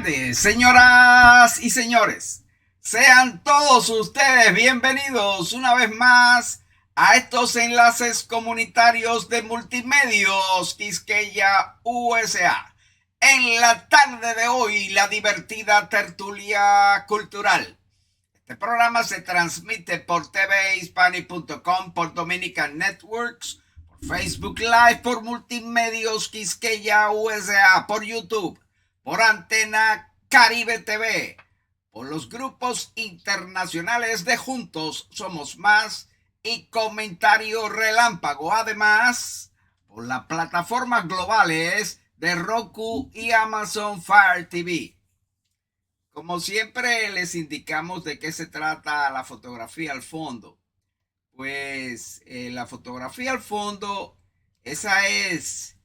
tardes, señoras y señores. Sean todos ustedes bienvenidos una vez más a estos enlaces comunitarios de Multimedios Quisqueya USA. En la tarde de hoy, la divertida tertulia cultural. Este programa se transmite por tvhispanic.com, por Dominican Networks, por Facebook Live, por Multimedios Quisqueya USA, por YouTube, por Antena Caribe TV, por los grupos internacionales de Juntos Somos Más y Comentario Relámpago. Además, por las plataformas globales de Roku y Amazon Fire TV. Como siempre les indicamos de qué se trata la fotografía al fondo. Pues la fotografía al fondo, esa es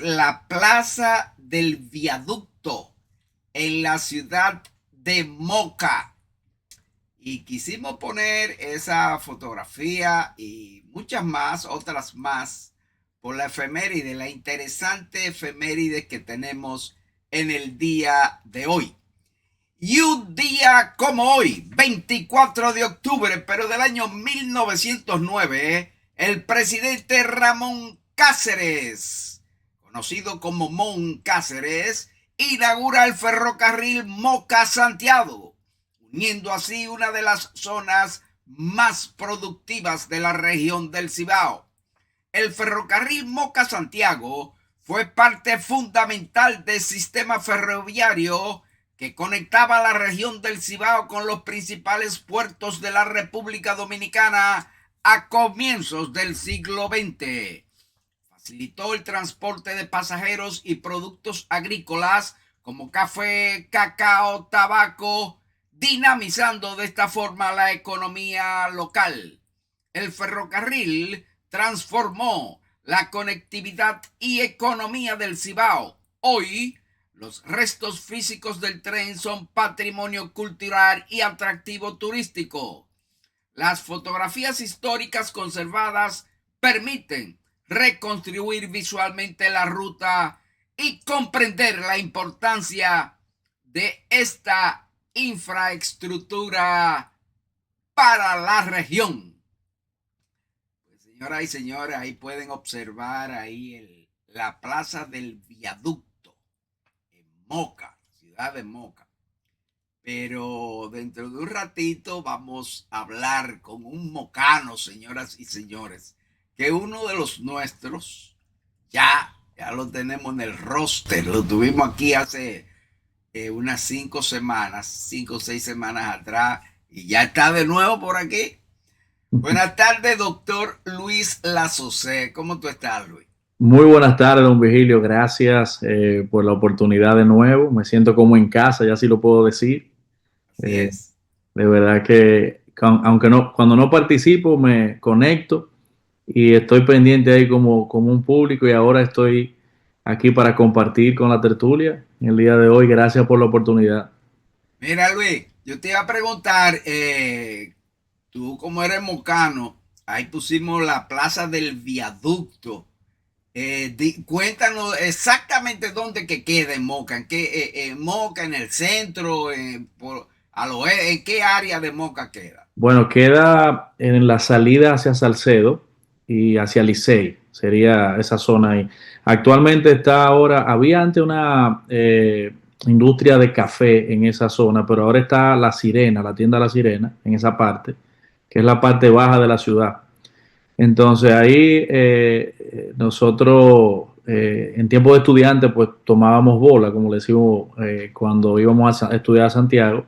la Plaza del Viaducto en la ciudad de Moca. Y quisimos poner esa fotografía y muchas más, otras más, por la efeméride, la interesante efeméride que tenemos en el día de hoy. Y un día como hoy, 24 de octubre, pero del año 1909, el presidente Ramón Cáceres, conocido como Mon Cáceres, inaugura el ferrocarril Moca-Santiago, uniendo así una de las zonas más productivas de la región del Cibao. El ferrocarril Moca-Santiago fue parte fundamental del sistema ferroviario que conectaba la región del Cibao con los principales puertos de la República Dominicana a comienzos del siglo XX. Facilitó el transporte de pasajeros y productos agrícolas como café, cacao, tabaco, dinamizando de esta forma la economía local. El ferrocarril transformó la conectividad y economía del Cibao. Hoy, los restos físicos del tren son patrimonio cultural y atractivo turístico. Las fotografías históricas conservadas permiten reconstruir visualmente la ruta y comprender la importancia de esta infraestructura para la región. Pues, señoras y señores, ahí pueden observar ahí la Plaza del Viaducto en Moca, ciudad de Moca. Pero dentro de un ratito vamos a hablar con un mocano, señoras y señores, que uno de los nuestros ya lo tenemos en el roster. Lo tuvimos aquí hace unas 5 o 6 semanas atrás y ya está de nuevo por aquí. Buenas tardes, doctor Luis Lasocé. ¿Cómo tú estás, Luis? Muy buenas tardes, don Vigilio. Gracias por la oportunidad de nuevo. Me siento como en casa, ya sí lo puedo decir. Así es. De verdad que, aunque no, cuando no participo, me conecto y estoy pendiente ahí como un público, y ahora estoy aquí para compartir con la tertulia en el día de hoy. Gracias por la oportunidad. Mira, Luis, yo te iba a preguntar, tú como eres mocano, ahí pusimos la Plaza del Viaducto. Cuéntanos exactamente dónde que queda en Moca, en Moca, en el centro, al oeste, ¿en qué área de Moca queda? Bueno, queda en la salida hacia Salcedo y hacia Licey, sería esa zona ahí. Actualmente había antes una industria de café en esa zona, pero ahora está La Sirena, la tienda La Sirena, en esa parte, que es la parte baja de la ciudad. Entonces ahí nosotros en tiempo de estudiantes pues tomábamos bola, como le decimos, cuando íbamos a estudiar a Santiago,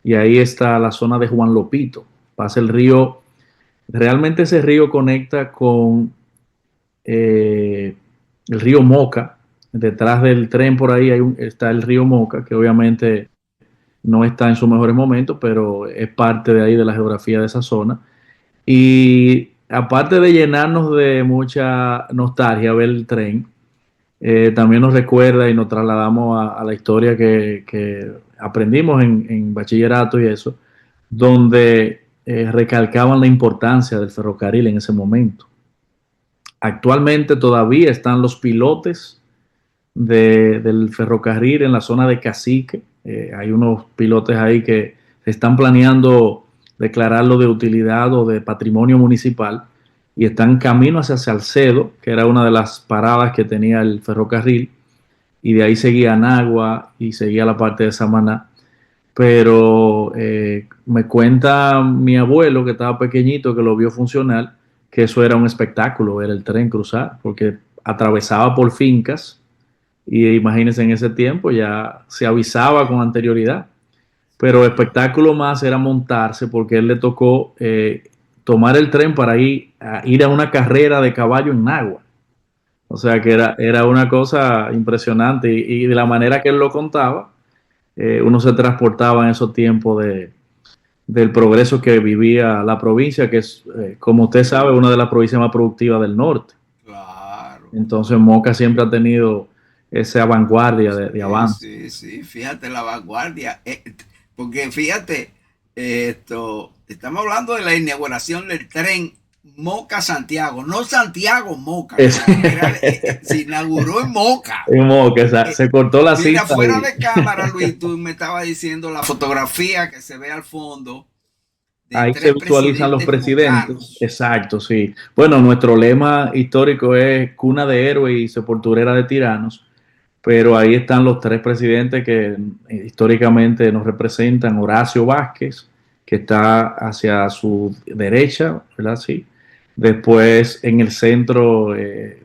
y ahí está la zona de Juan Lopito. Pasa el río, realmente ese río conecta con el río Moca. Detrás del tren por ahí está el río Moca, que obviamente no está en sus mejores momentos, pero es parte de ahí de la geografía de esa zona. Y aparte de llenarnos de mucha nostalgia ver el tren, también nos recuerda y nos trasladamos a la historia que aprendimos en bachillerato y eso, donde recalcaban la importancia del ferrocarril en ese momento. Actualmente todavía están los pilotes del ferrocarril en la zona de Cacique. Hay unos pilotes ahí que están planeando declararlo de utilidad o de patrimonio municipal y están camino hacia Salcedo, que era una de las paradas que tenía el ferrocarril, y de ahí seguía Nagua y seguía la parte de Samaná. Pero me cuenta mi abuelo, que estaba pequeñito, que lo vio funcionar, que eso era un espectáculo, ver el tren cruzar, porque atravesaba por fincas y imagínense, en ese tiempo ya se avisaba con anterioridad, pero espectáculo más era montarse, porque él le tocó tomar el tren para ir a una carrera de caballo en Nagua. O sea que era una cosa impresionante y de la manera que él lo contaba, uno se transportaba en esos tiempos del progreso que vivía la provincia, que es, como usted sabe, una de las provincias más productivas del norte. Claro. Entonces Moca siempre ha tenido esa vanguardia de Sí, avance. sí, sí, fíjate la vanguardia. Porque fíjate, estamos hablando de la inauguración del tren Moca-Santiago, no Santiago-Moca, Es, se inauguró en Moca. en Moca, se cortó la Mira, cinta fuera ahí. de cámara, Luis, tú me estabas diciendo la fotografía que se ve al fondo de Ahí se tres visualizan los presidentes presidentes. mocanos. Exacto, sí. Bueno, nuestro lema histórico es cuna de héroes y sepulturera de tiranos, pero ahí están los tres presidentes que históricamente nos representan. Horacio Vázquez, que está hacia su derecha, ¿verdad? Sí. Después en el centro,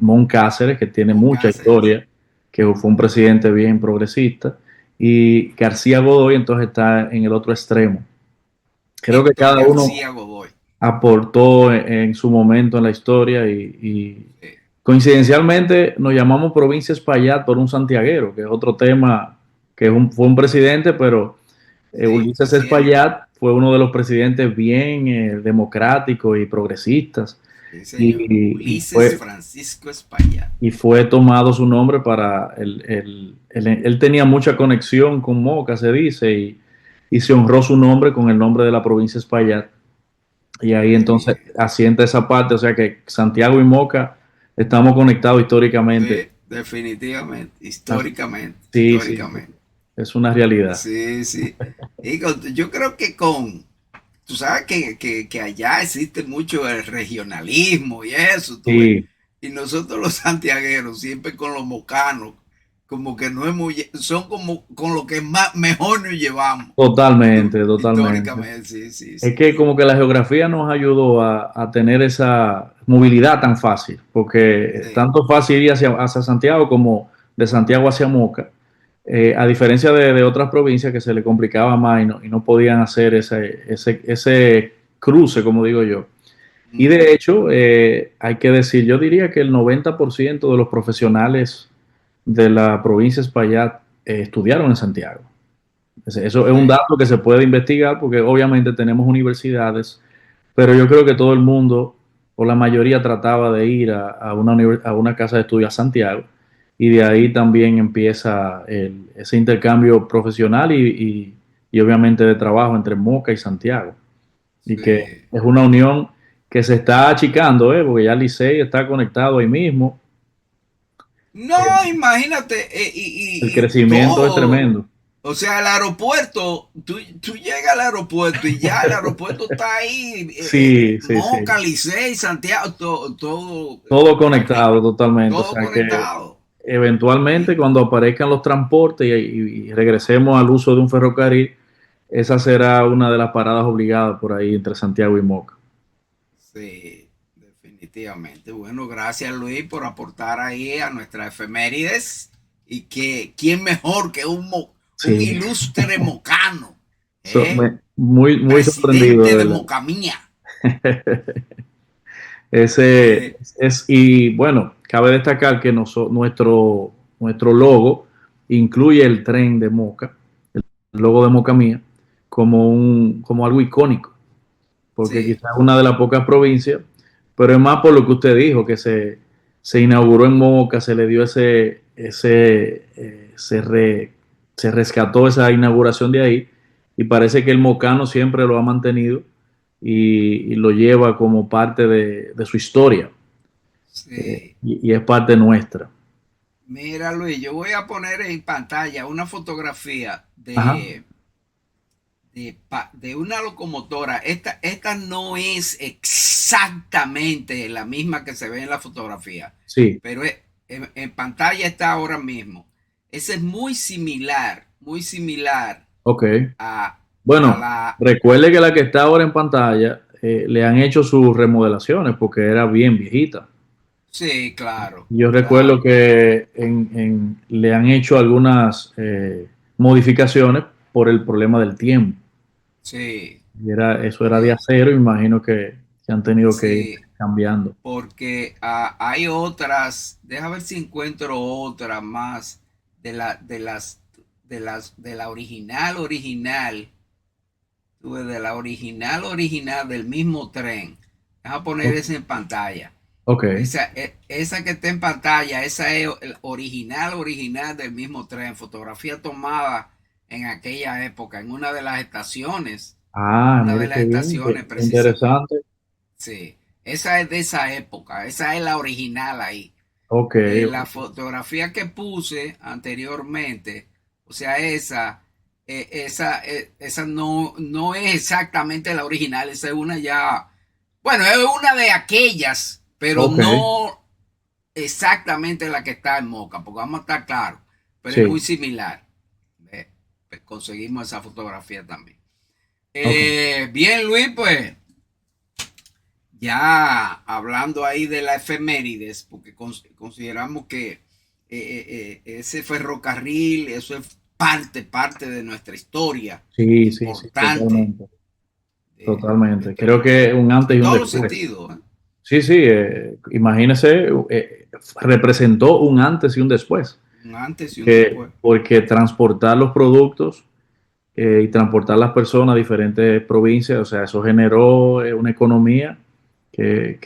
Mon Cáceres, que tiene mucha Cáceres. historia, que fue un presidente bien progresista, y García Godoy entonces está en el otro extremo. Creo que Héctor cada uno García Godoy. aportó en su momento en la historia y Sí, coincidencialmente nos llamamos Provincia Espaillat por un santiaguero, que es otro tema, que fue un presidente, pero sí, Ulises cierto. Espaillat fue uno de los presidentes bien democráticos y progresistas Sí, señor. y, y Ulises fue, Francisco Espaillat. y fue tomado su nombre para él tenía mucha conexión con Moca, se dice, y se honró su nombre con el nombre de la provincia Espaillat. Y ahí Qué entonces bien. asienta esa parte, o sea que Santiago y Moca estamos conectados históricamente. Sí, definitivamente, históricamente, Sí, sí, históricamente. es una realidad. Sí, sí. Yo creo que tú sabes que allá existe mucho el regionalismo y eso, tú ves. Sí, Y nosotros los santiagueros, siempre con los mocanos, como que no hemos, son como con lo que más, mejor nos llevamos. totalmente, totalmente. Históricamente, sí, sí, Es sí. que como que la geografía nos ayudó a tener esa movilidad tan fácil, porque Sí, tanto fácil ir hacia Santiago como de Santiago hacia Moca, a diferencia de otras provincias que se le complicaba más y no podían hacer ese cruce, como digo yo. Y de ujú, hecho, hay que decir, yo diría que el 90% de los profesionales de la provincia de Espaillat estudiaron en Santiago. Eso es un sí, dato que se puede investigar porque obviamente tenemos universidades, pero yo creo que todo el mundo o la mayoría trataba de ir a una casa de estudio a Santiago y de ahí también empieza ese intercambio profesional y obviamente de trabajo entre Moca y Santiago y que sí. es una unión que se está achicando, porque ya Licey está conectado ahí mismo, No, imagínate, el y crecimiento es todo. tremendo. O sea, el aeropuerto, tú llegas al aeropuerto y ya el aeropuerto está ahí, Sí, sí, Moca, sí. Licey, Santiago, todo, Todo conectado totalmente. O todo sea que conectado. eventualmente Y, cuando aparezcan los transportes y regresemos al uso de un ferrocarril, esa será una de las paradas obligadas por ahí entre Santiago y Moca. sí, definitivamente. Bueno, gracias Luis por aportar ahí a nuestras efemérides. Y que, ¿quién mejor que un Sí, ilustre mocano? ¿Eh? muy, muy sorprendido, Presidente de de verdad. Mocamía. Ese Eh, y bueno, cabe destacar que nuestro logo incluye el tren de Moca, el logo de Moca Mía, como algo icónico, porque sí, quizás es una de las pocas provincias, pero es más por lo que usted dijo, que se inauguró en Moca, se le dio se rescató esa inauguración de ahí, y parece que el mocano siempre lo ha mantenido y lo lleva como parte de su historia, sí. y es parte nuestra. Mira, Luis, yo voy a poner en pantalla una fotografía Ajá, de una locomotora. Esta no es exactamente la misma que se ve en la fotografía, sí, pero en pantalla está ahora mismo. Esa es muy similar ok. a Bueno, la... recuerde que la que está ahora en pantalla le han hecho sus remodelaciones porque era bien viejita. Sí, claro, Yo recuerdo claro. que le han hecho algunas modificaciones por el problema del tiempo. Sí, Eso era de eh, acero, imagino que se han tenido que ir sí, cambiando. porque hay otras, deja ver si encuentro otra más de de la original, tuve de la original del mismo tren. Deja poner O- esa en pantalla. Ok, Esa que está en pantalla, esa es el original del mismo tren, fotografía tomada en aquella época, en una mire de las qué bien, estaciones qué precisamente. interesante. Sí, esa es de esa época, esa es la original ahí. Ok, La fotografía que puse anteriormente, o sea, esa no es exactamente la original, esa es una ya, bueno, es una de aquellas, pero ok, no exactamente la que está en Moca, porque vamos a estar claros, pero es muy sí, similar. Eh, Conseguimos esa fotografía también. ok. Bien, Luis, pues ya hablando ahí de la efemérides, porque consideramos que ese ferrocarril, eso es parte de nuestra historia, Sí, sí, sí, importante, totalmente, de, totalmente. Creo que un antes en y un todos los después. sentidos. ¿Eh? Sí, sí, imagínese, representó un antes y un después, Un antes y un después. porque transportar los productos y transportar las personas a diferentes provincias, o sea, eso generó una economía que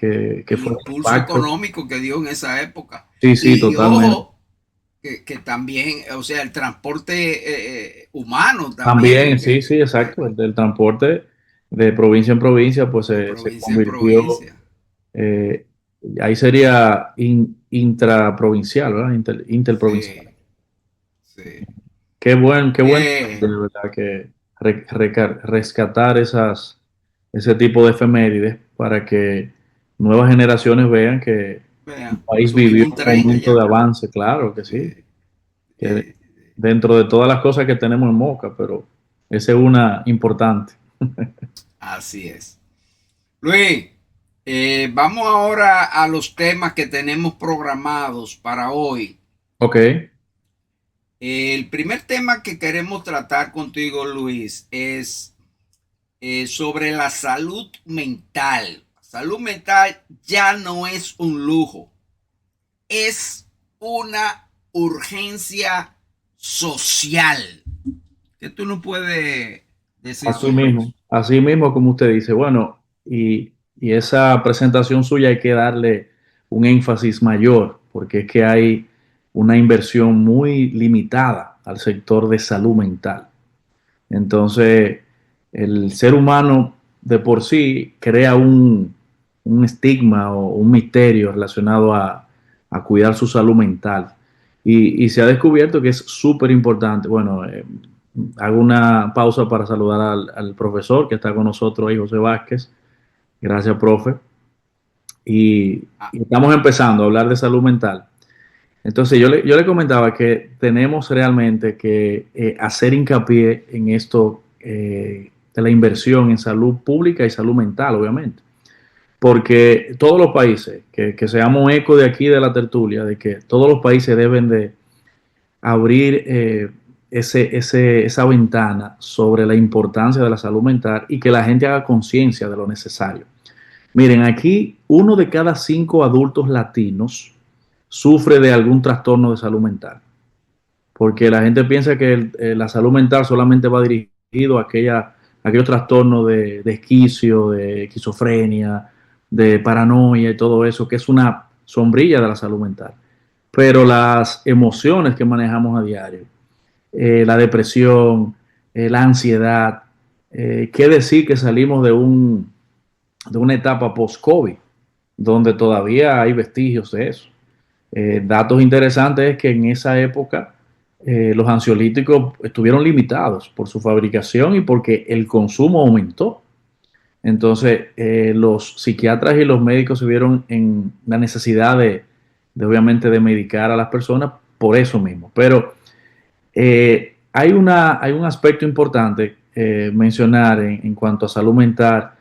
El fue de impulso impacto. económico que dio en esa época. Sí, sí, Y totalmente. ojo, que también, o sea, el transporte humano También, también, sí, sí, exacto, el del transporte de provincia en provincia, pues de se provincia en convirtió, provincia. eh, ahí sería intraprovincial, ¿verdad? Interprovincial. Sí, sí. Qué buen, Eh, de verdad, que rescatar ese tipo de efemérides para que nuevas generaciones vean que el Vean, país vivió tuvimos un un tren momento de allá. avance, claro que sí, Eh, que eh, dentro de todas las cosas que tenemos en Moca, pero esa es una importante. Así es. Luis, vamos ahora a los temas que tenemos programados para hoy. Ok, El primer tema que queremos tratar contigo, Luis, es sobre la salud mental. Salud mental ya no es un lujo, es una urgencia social. ¿Qué tú no puedes decir sobre eso? así mismo como usted dice, bueno, y esa presentación suya hay que darle un énfasis mayor, porque es que hay una inversión muy limitada al sector de salud mental. Entonces, el ser humano de por sí crea un estigma o un misterio relacionado a cuidar su salud mental. Y se ha descubierto que es súper importante. Bueno, hago una pausa para saludar al profesor que está con nosotros ahí, José Vázquez. Gracias, profe. Ah, Y estamos empezando a hablar de salud mental. Entonces yo le comentaba que tenemos realmente que hacer hincapié en esto de la inversión en salud pública y salud mental, obviamente. Porque todos los países, que seamos eco de aquí de la tertulia, de que todos los países deben de abrir esa ventana sobre la importancia de la salud mental y que la gente haga conciencia de lo necesario. Miren, aquí 1 de cada 5 adultos latinos sufre de algún trastorno de salud mental, porque la gente piensa que la salud mental solamente va dirigido a aquellos trastornos de esquicio, de esquizofrenia, de paranoia y todo eso, que es una sombrilla de la salud mental. Pero las emociones que manejamos a diario, la depresión, la ansiedad, qué decir que salimos de una etapa post-COVID, donde todavía hay vestigios de eso. Datos interesantes es que en esa época los ansiolíticos estuvieron limitados por su fabricación y porque el consumo aumentó. Entonces, los psiquiatras y los médicos se vieron en la necesidad obviamente, de medicar a las personas por eso mismo. Pero hay un aspecto importante mencionar en cuanto a salud mental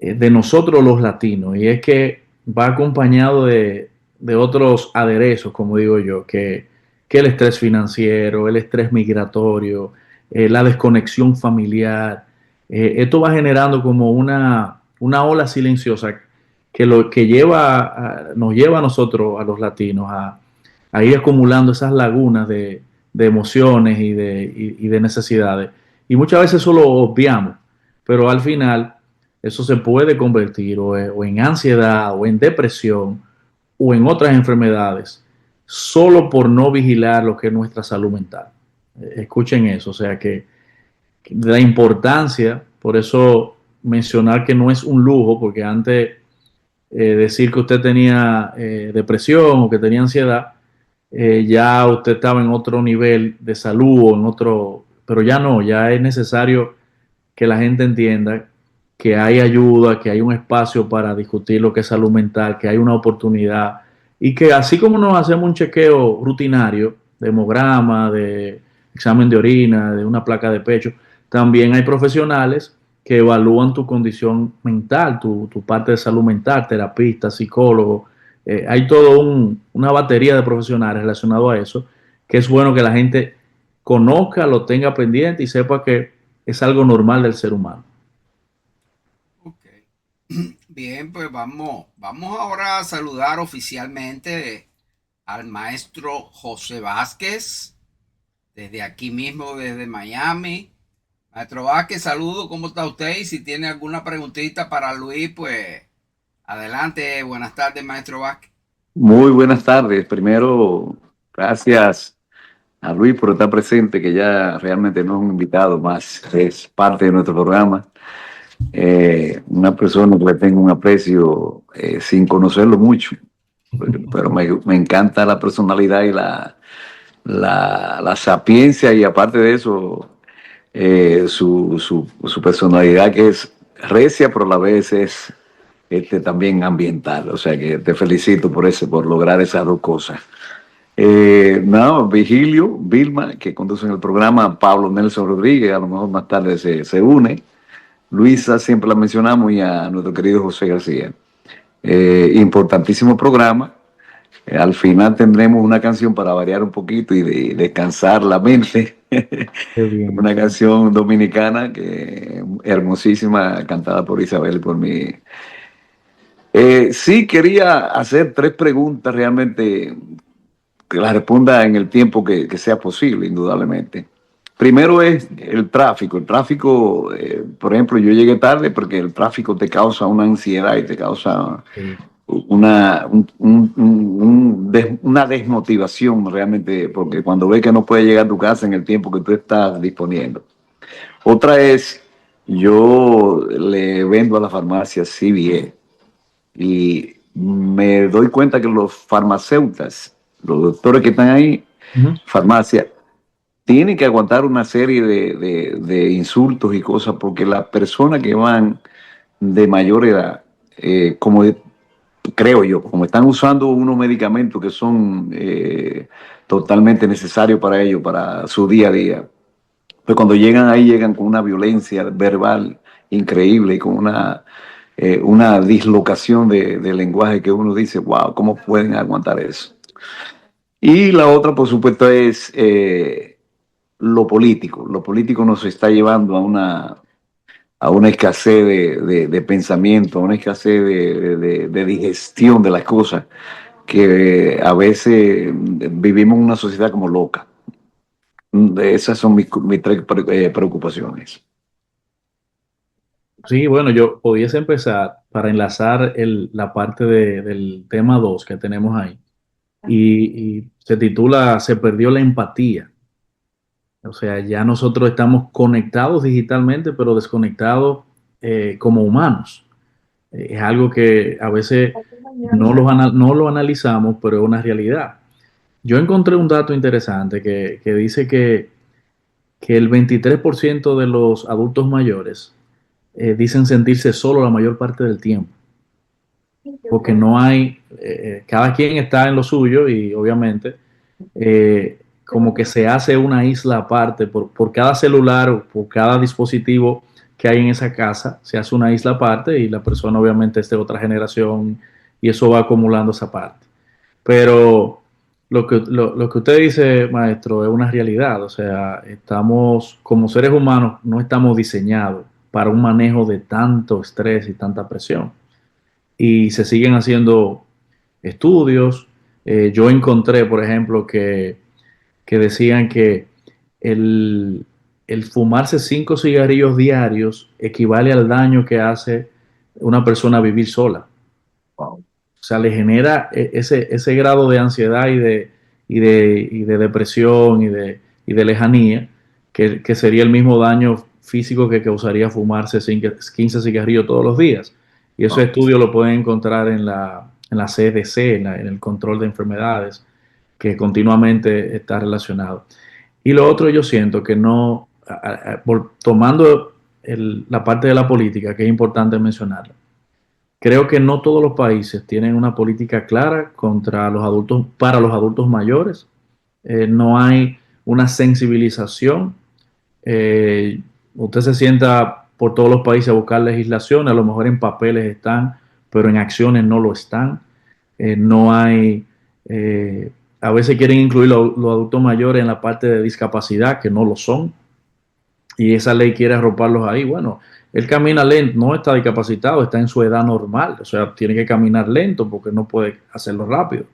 de nosotros los latinos, y es que va acompañado de otros aderezos, como digo yo, que el estrés financiero, el estrés migratorio, la desconexión familiar. Esto va generando como una ola silenciosa que nos lleva a nosotros, a los latinos, a ir acumulando esas lagunas de emociones y de necesidades. Y muchas veces eso lo obviamos, pero al final eso se puede convertir o en ansiedad o en depresión o en otras enfermedades solo por no vigilar lo que es nuestra salud mental. Escuchen eso, o sea que la importancia, por eso mencionar que no es un lujo, porque antes decir que usted tenía depresión o que tenía ansiedad, ya usted estaba en otro nivel de salud o en otro, pero ya no, ya es necesario que la gente entienda que hay ayuda, que hay un espacio para discutir lo que es salud mental, que hay una oportunidad y que así como nos hacemos un chequeo rutinario de hemograma, de examen de orina, de una placa de pecho, también hay profesionales que evalúan tu condición mental, tu parte de salud mental, terapista, psicólogo. Hay toda una batería de profesionales relacionados a eso, que es bueno que la gente conozca, lo tenga pendiente y sepa que es algo normal del ser humano. Ok. Bien, pues vamos ahora a saludar oficialmente al maestro José Vázquez, desde aquí mismo, desde Miami. Maestro Vázquez, saludo, ¿cómo está usted? Y si tiene alguna preguntita para Luis, pues adelante. Buenas tardes, maestro Vázquez. Muy buenas tardes. Primero, gracias a Luis por estar presente, que ya realmente no es un invitado más, es parte de nuestro programa. Una persona que le tengo un aprecio sin conocerlo mucho, pero me encanta la personalidad y la sapiencia, y aparte de eso, su personalidad, que es recia, pero a la vez es también ambiental. O sea que te felicito por lograr esas dos cosas. No, Vigilio, Vilma, que conducen el programa, Pablo Nelson Rodríguez, a lo mejor más tarde se une. Luisa, siempre la mencionamos, y a nuestro querido José García. Importantísimo programa. Al final tendremos una canción para variar un poquito y descansar la mente. Qué bien. Una canción dominicana que hermosísima, cantada por Isabel y por mí. Sí, quería hacer tres preguntas realmente, que las responda en el tiempo que sea posible, indudablemente. Primero es el tráfico. El tráfico, por ejemplo, yo llegué tarde porque el tráfico te causa una ansiedad y te causa Sí. una desmotivación realmente, porque cuando ves que no puedes llegar a tu casa en el tiempo que tú estás disponiendo. Otra es, yo le vendo a la farmacia CVS y me doy cuenta que los farmacéutas, los doctores que están ahí, Ujú. farmacia, tienen que aguantar una serie de insultos y cosas, porque las personas que van de mayor edad, como creo yo, como están usando unos medicamentos que son totalmente necesarios para ellos, para su día a día, pues cuando llegan ahí llegan con una violencia verbal increíble y con una dislocación de lenguaje que uno dice, wow, ¿cómo pueden aguantar eso? Y la otra, por supuesto, es lo político. Lo político nos está llevando a una escasez de pensamiento, a una escasez de digestión de las cosas, que a veces vivimos en una sociedad como loca. Esas son mis tres preocupaciones. Sí, bueno, yo pudiese empezar para enlazar la parte del tema 2 que tenemos ahí. Y se titula Se perdió la empatía. O sea, ya nosotros estamos conectados digitalmente, pero desconectados como humanos. Es algo que a veces no lo analizamos, pero es una realidad. Yo encontré un dato interesante que dice que el 23% de los adultos mayores dicen sentirse solo la mayor parte del tiempo, porque no hay, cada quien está en lo suyo y obviamente como que se hace una isla aparte por cada celular o por cada dispositivo que hay en esa casa, se hace una isla aparte y la persona obviamente es de otra generación y eso va acumulando esa parte. Pero lo que usted dice, maestro, es una realidad. O sea, estamos, como seres humanos, no estamos diseñados para un manejo de tanto estrés y tanta presión. Y se siguen haciendo estudios. Yo encontré, por ejemplo, que decían que el, el fumarse 5 cigarrillos diarios equivale al daño que hace una persona vivir sola. Wow. O sea, le genera ese grado de ansiedad y de depresión y de lejanía, que sería el mismo daño físico que causaría fumarse 15 cigarrillos todos los días. Y ese Wow. estudio lo pueden encontrar en la CDC, en el control de enfermedades, que continuamente está relacionado. Y lo otro yo siento que no, tomando la parte de la política, que es importante mencionarla, creo que no todos los países tienen una política clara contra los adultos, para los adultos mayores. No hay una sensibilización. Eh, Usted se sienta por todos los países a buscar legislación, a lo mejor en papeles están, pero en acciones no lo están. No hay, a veces quieren incluir los adultos mayores en la parte de discapacidad, que no lo son, y esa ley quiere arroparlos ahí. Bueno, él camina lento, no está discapacitado, está en su edad normal, o sea, tiene que caminar lento porque no puede hacerlo rápido.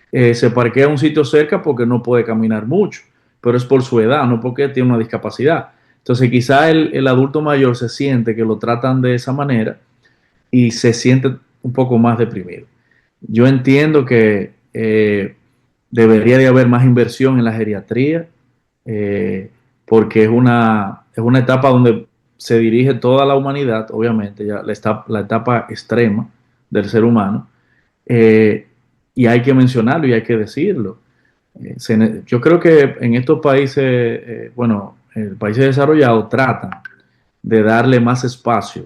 Se parquea a un sitio cerca porque no puede caminar mucho, pero es por su edad, no porque tiene una discapacidad. Entonces, quizá el adulto mayor se siente que lo tratan de esa manera y se siente un poco más deprimido. Yo entiendo que debería de haber más inversión en la geriatría, eh, porque es una etapa donde se dirige toda la humanidad, obviamente, ya la etapa extrema del ser humano, eh, y hay que mencionarlo y hay que decirlo. Yo creo que en estos países, bueno, países desarrollados tratan de darle más espacio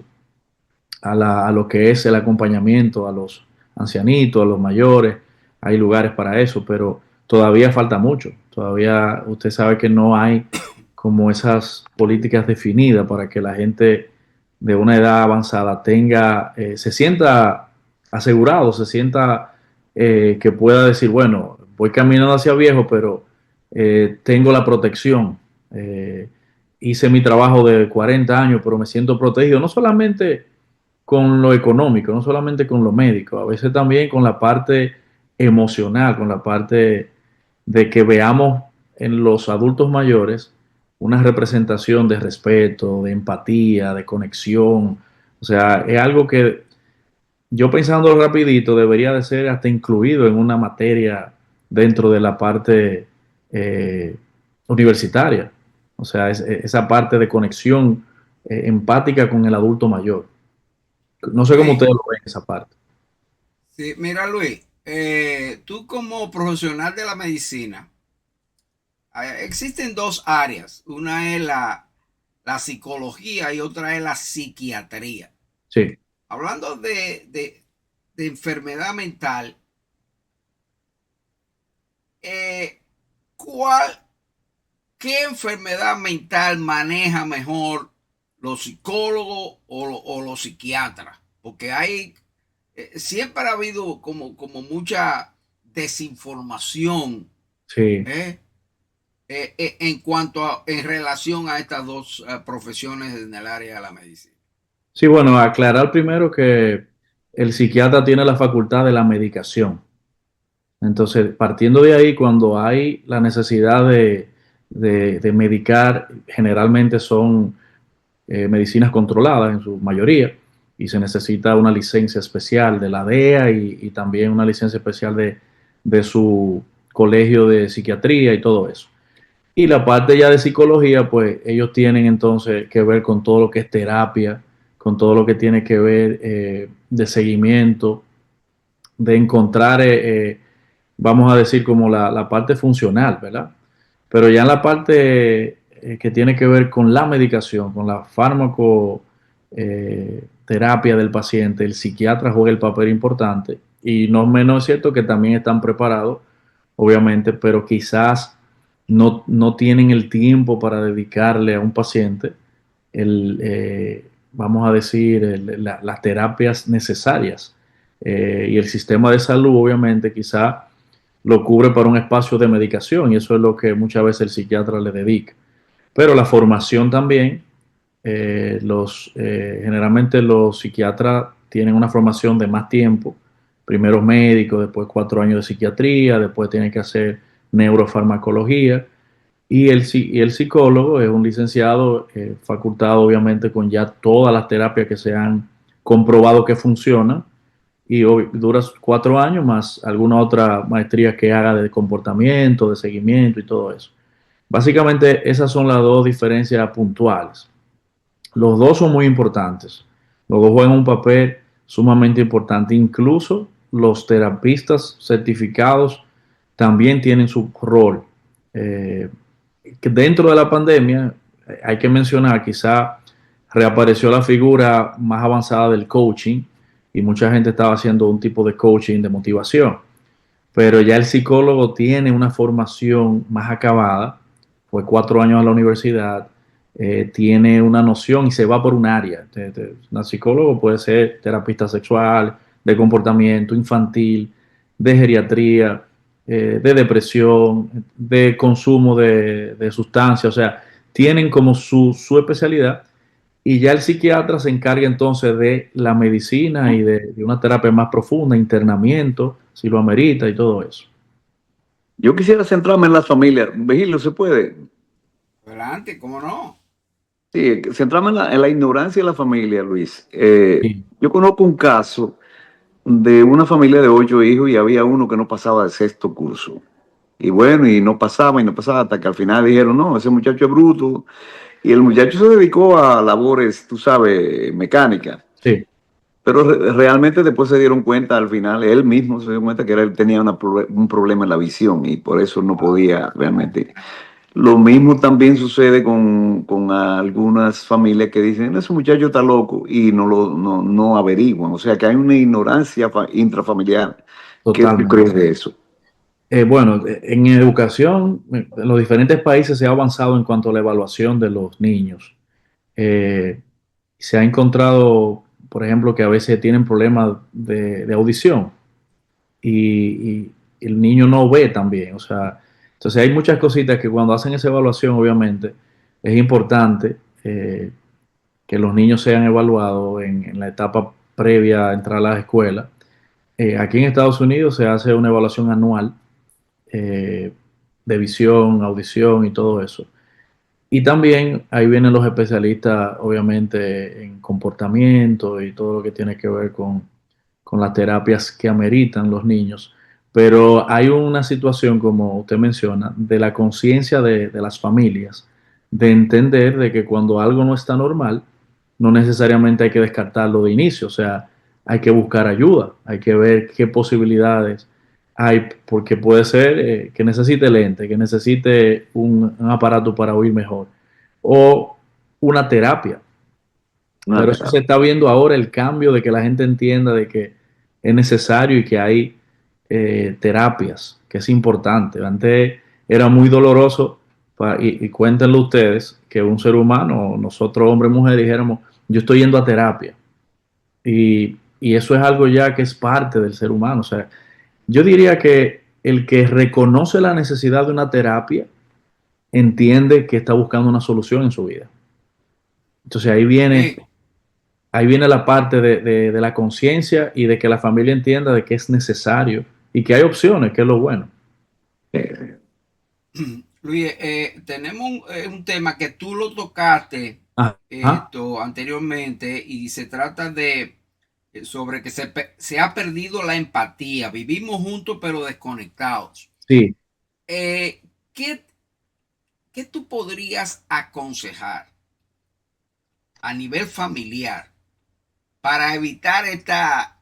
a lo que es el acompañamiento a los ancianitos, a los mayores. Hay lugares para eso, pero todavía falta mucho. Todavía usted sabe que no hay como esas políticas definidas para que la gente de una edad avanzada tenga, se sienta asegurado, se sienta que pueda decir, bueno, voy caminando hacia viejo, pero tengo la protección. Hice mi trabajo de 40 años, pero me siento protegido, no solamente con lo económico, no solamente con lo médico, a veces también con la parte emocional, con la parte de que veamos en los adultos mayores una representación de respeto, de empatía, de conexión. O sea, es algo que yo pensando rapidito debería de ser hasta incluido en una materia dentro de la parte universitaria. O sea, esa parte de conexión empática con el adulto mayor. No sé cómo Sí, ustedes lo ven esa parte. sí. Mira, Luis, tú como profesional de la medicina, existen dos áreas. Una es la psicología y otra es la psiquiatría. Sí, Hablando de enfermedad mental, eh, ¿cuál, qué enfermedad mental maneja mejor los psicólogos o los psiquiatras? Porque hay, siempre ha habido como mucha desinformación, sí. ¿eh? En cuanto en relación a estas dos profesiones en el área de la medicina. Sí, bueno, aclarar primero que el psiquiatra tiene la facultad de la medicación. Entonces, partiendo de ahí, cuando hay la necesidad de medicar, generalmente son medicinas controladas en su mayoría y se necesita una licencia especial de la DEA y también una licencia especial de su colegio de psiquiatría y todo eso. Y la parte ya de psicología, pues ellos tienen entonces que ver con todo lo que es terapia con todo lo que tiene que ver de seguimiento, de encontrar, vamos a decir, como la parte funcional, ¿verdad? Pero ya en la parte que tiene que ver con la medicación, con la fármaco terapia del paciente, el psiquiatra juega el papel importante y no menos es cierto que también están preparados, obviamente, pero quizás no tienen el tiempo para dedicarle a un paciente vamos a decir, las terapias necesarias. Y el sistema de salud, obviamente, quizá lo cubre para un espacio de medicación y eso es lo que muchas veces el psiquiatra le dedica. Pero la formación también, generalmente los psiquiatras tienen una formación de más tiempo, primero médico, después 4 años de psiquiatría, después tienen que hacer neurofarmacología y el psicólogo es un licenciado facultado obviamente con ya todas las terapias que se han comprobado que funcionan y dura 4 años más alguna otra maestría que haga de comportamiento, de seguimiento y todo eso. Básicamente esas son las dos diferencias puntuales. Los dos son muy importantes. Los dos juegan un papel sumamente importante. Incluso los terapistas certificados también tienen su rol. Eh, que dentro de la pandemia, hay que mencionar, quizá reapareció la figura más avanzada del coaching y mucha gente estaba haciendo un tipo de coaching de motivación, pero ya el psicólogo tiene una formación más acabada, fue 4 años a la universidad, tiene una noción y se va por un área. Un psicólogo puede ser terapista sexual, de comportamiento infantil, de geriatría, de depresión, de consumo de sustancias, o sea, tienen como su especialidad y ya el psiquiatra se encarga entonces de la medicina y de una terapia más profunda, internamiento, si lo amerita y todo eso. Yo quisiera centrarme en la familia. Vigilio, ¿se puede? Adelante, ¿cómo no? Sí, centrarme en la ignorancia de la familia, Luis. Sí. Yo conozco un caso de una familia de 8 hijos y había uno que no pasaba del sexto curso. Y bueno, y no pasaba hasta que al final dijeron, no, ese muchacho es bruto. Y el muchacho se dedicó a labores, tú sabes, mecánicas. Sí, Pero realmente después se dieron cuenta al final, él mismo se dio cuenta que él tenía un problema en la visión y por eso no podía realmente. Lo mismo también sucede con algunas familias que dicen, ese muchacho está loco y no averiguan. O sea que hay una ignorancia intrafamiliar. ¿Qué tú totalmente. crees de eso? Bueno, en educación, en los diferentes países se ha avanzado en cuanto a la evaluación de los niños. Eh, Se ha encontrado, por ejemplo, que a veces tienen problemas de audición y el niño no ve también. O sea, entonces hay muchas cositas que cuando hacen esa evaluación, obviamente, es importante que los niños sean evaluados en la etapa previa a entrar a las escuelas. Aquí en Estados Unidos se hace una evaluación anual eh, de visión, audición y todo eso. Y también ahí vienen los especialistas, obviamente, en comportamiento y todo lo que tiene que ver con las terapias que ameritan los niños. Pero hay una situación, como usted menciona, de la conciencia de las familias, de entender de que cuando algo no está normal, no necesariamente hay que descartarlo de inicio, o sea, hay que buscar ayuda, hay que ver qué posibilidades hay, porque puede ser que necesite lente, que necesite un aparato para oír mejor, o una terapia. Una Pero eso se terapia. está viendo ahora, el cambio de que la gente entienda de que es necesario y que hay terapias, que es importante. Antes era muy doloroso, y cuéntenlo ustedes, que un ser humano, nosotros hombres y mujeres, dijéramos, yo estoy yendo a terapia. Y eso es algo ya que es parte del ser humano. O sea, yo diría que el que reconoce la necesidad de una terapia entiende que está buscando una solución en su vida. Entonces Sí, ahí viene la parte de la conciencia y de que la familia entienda de que es necesario y que hay opciones, que es lo bueno. Eh, Luis, tenemos un tema que tú lo tocaste Ajá, anteriormente y se trata de sobre que se ha perdido la empatía. Vivimos juntos pero desconectados. sí. Eh, ¿qué, ¿Qué tú podrías aconsejar a nivel familiar para evitar esta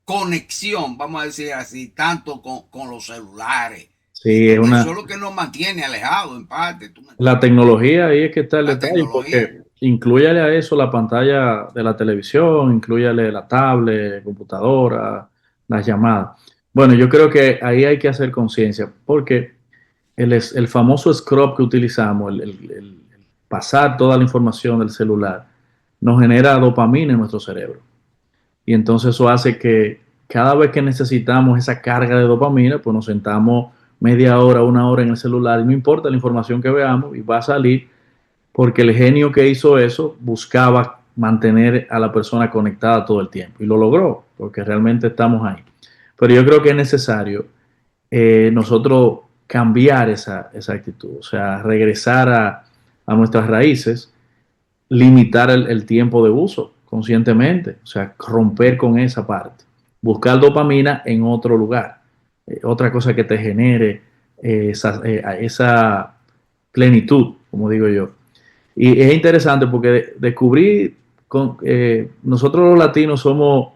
conexión, vamos a decir así, tanto con los celulares. Sí, es Eso es lo que nos mantiene alejados en parte. La tecnología, ahí es que está el La detalle, tecnología. porque inclúyale a eso la pantalla de la televisión, inclúyale la tablet, computadora, las llamadas. Bueno, yo creo que ahí hay que hacer conciencia, porque el famoso scrub que utilizamos, el pasar toda la información del celular, nos genera dopamina en nuestro cerebro. Y entonces eso hace que cada vez que necesitamos esa carga de dopamina, pues nos sentamos media hora, una hora en el celular, y no importa la información que veamos, y va a salir porque el genio que hizo eso buscaba mantener a la persona conectada todo el tiempo. Y lo logró, porque realmente estamos ahí. Pero yo creo que es necesario nosotros cambiar esa actitud, o sea, regresar a nuestras raíces, limitar el tiempo de uso conscientemente, o sea, romper con esa parte, buscar dopamina en otro lugar, otra cosa que te genere esa plenitud, como digo yo. Y es interesante porque descubrí, nosotros los latinos somos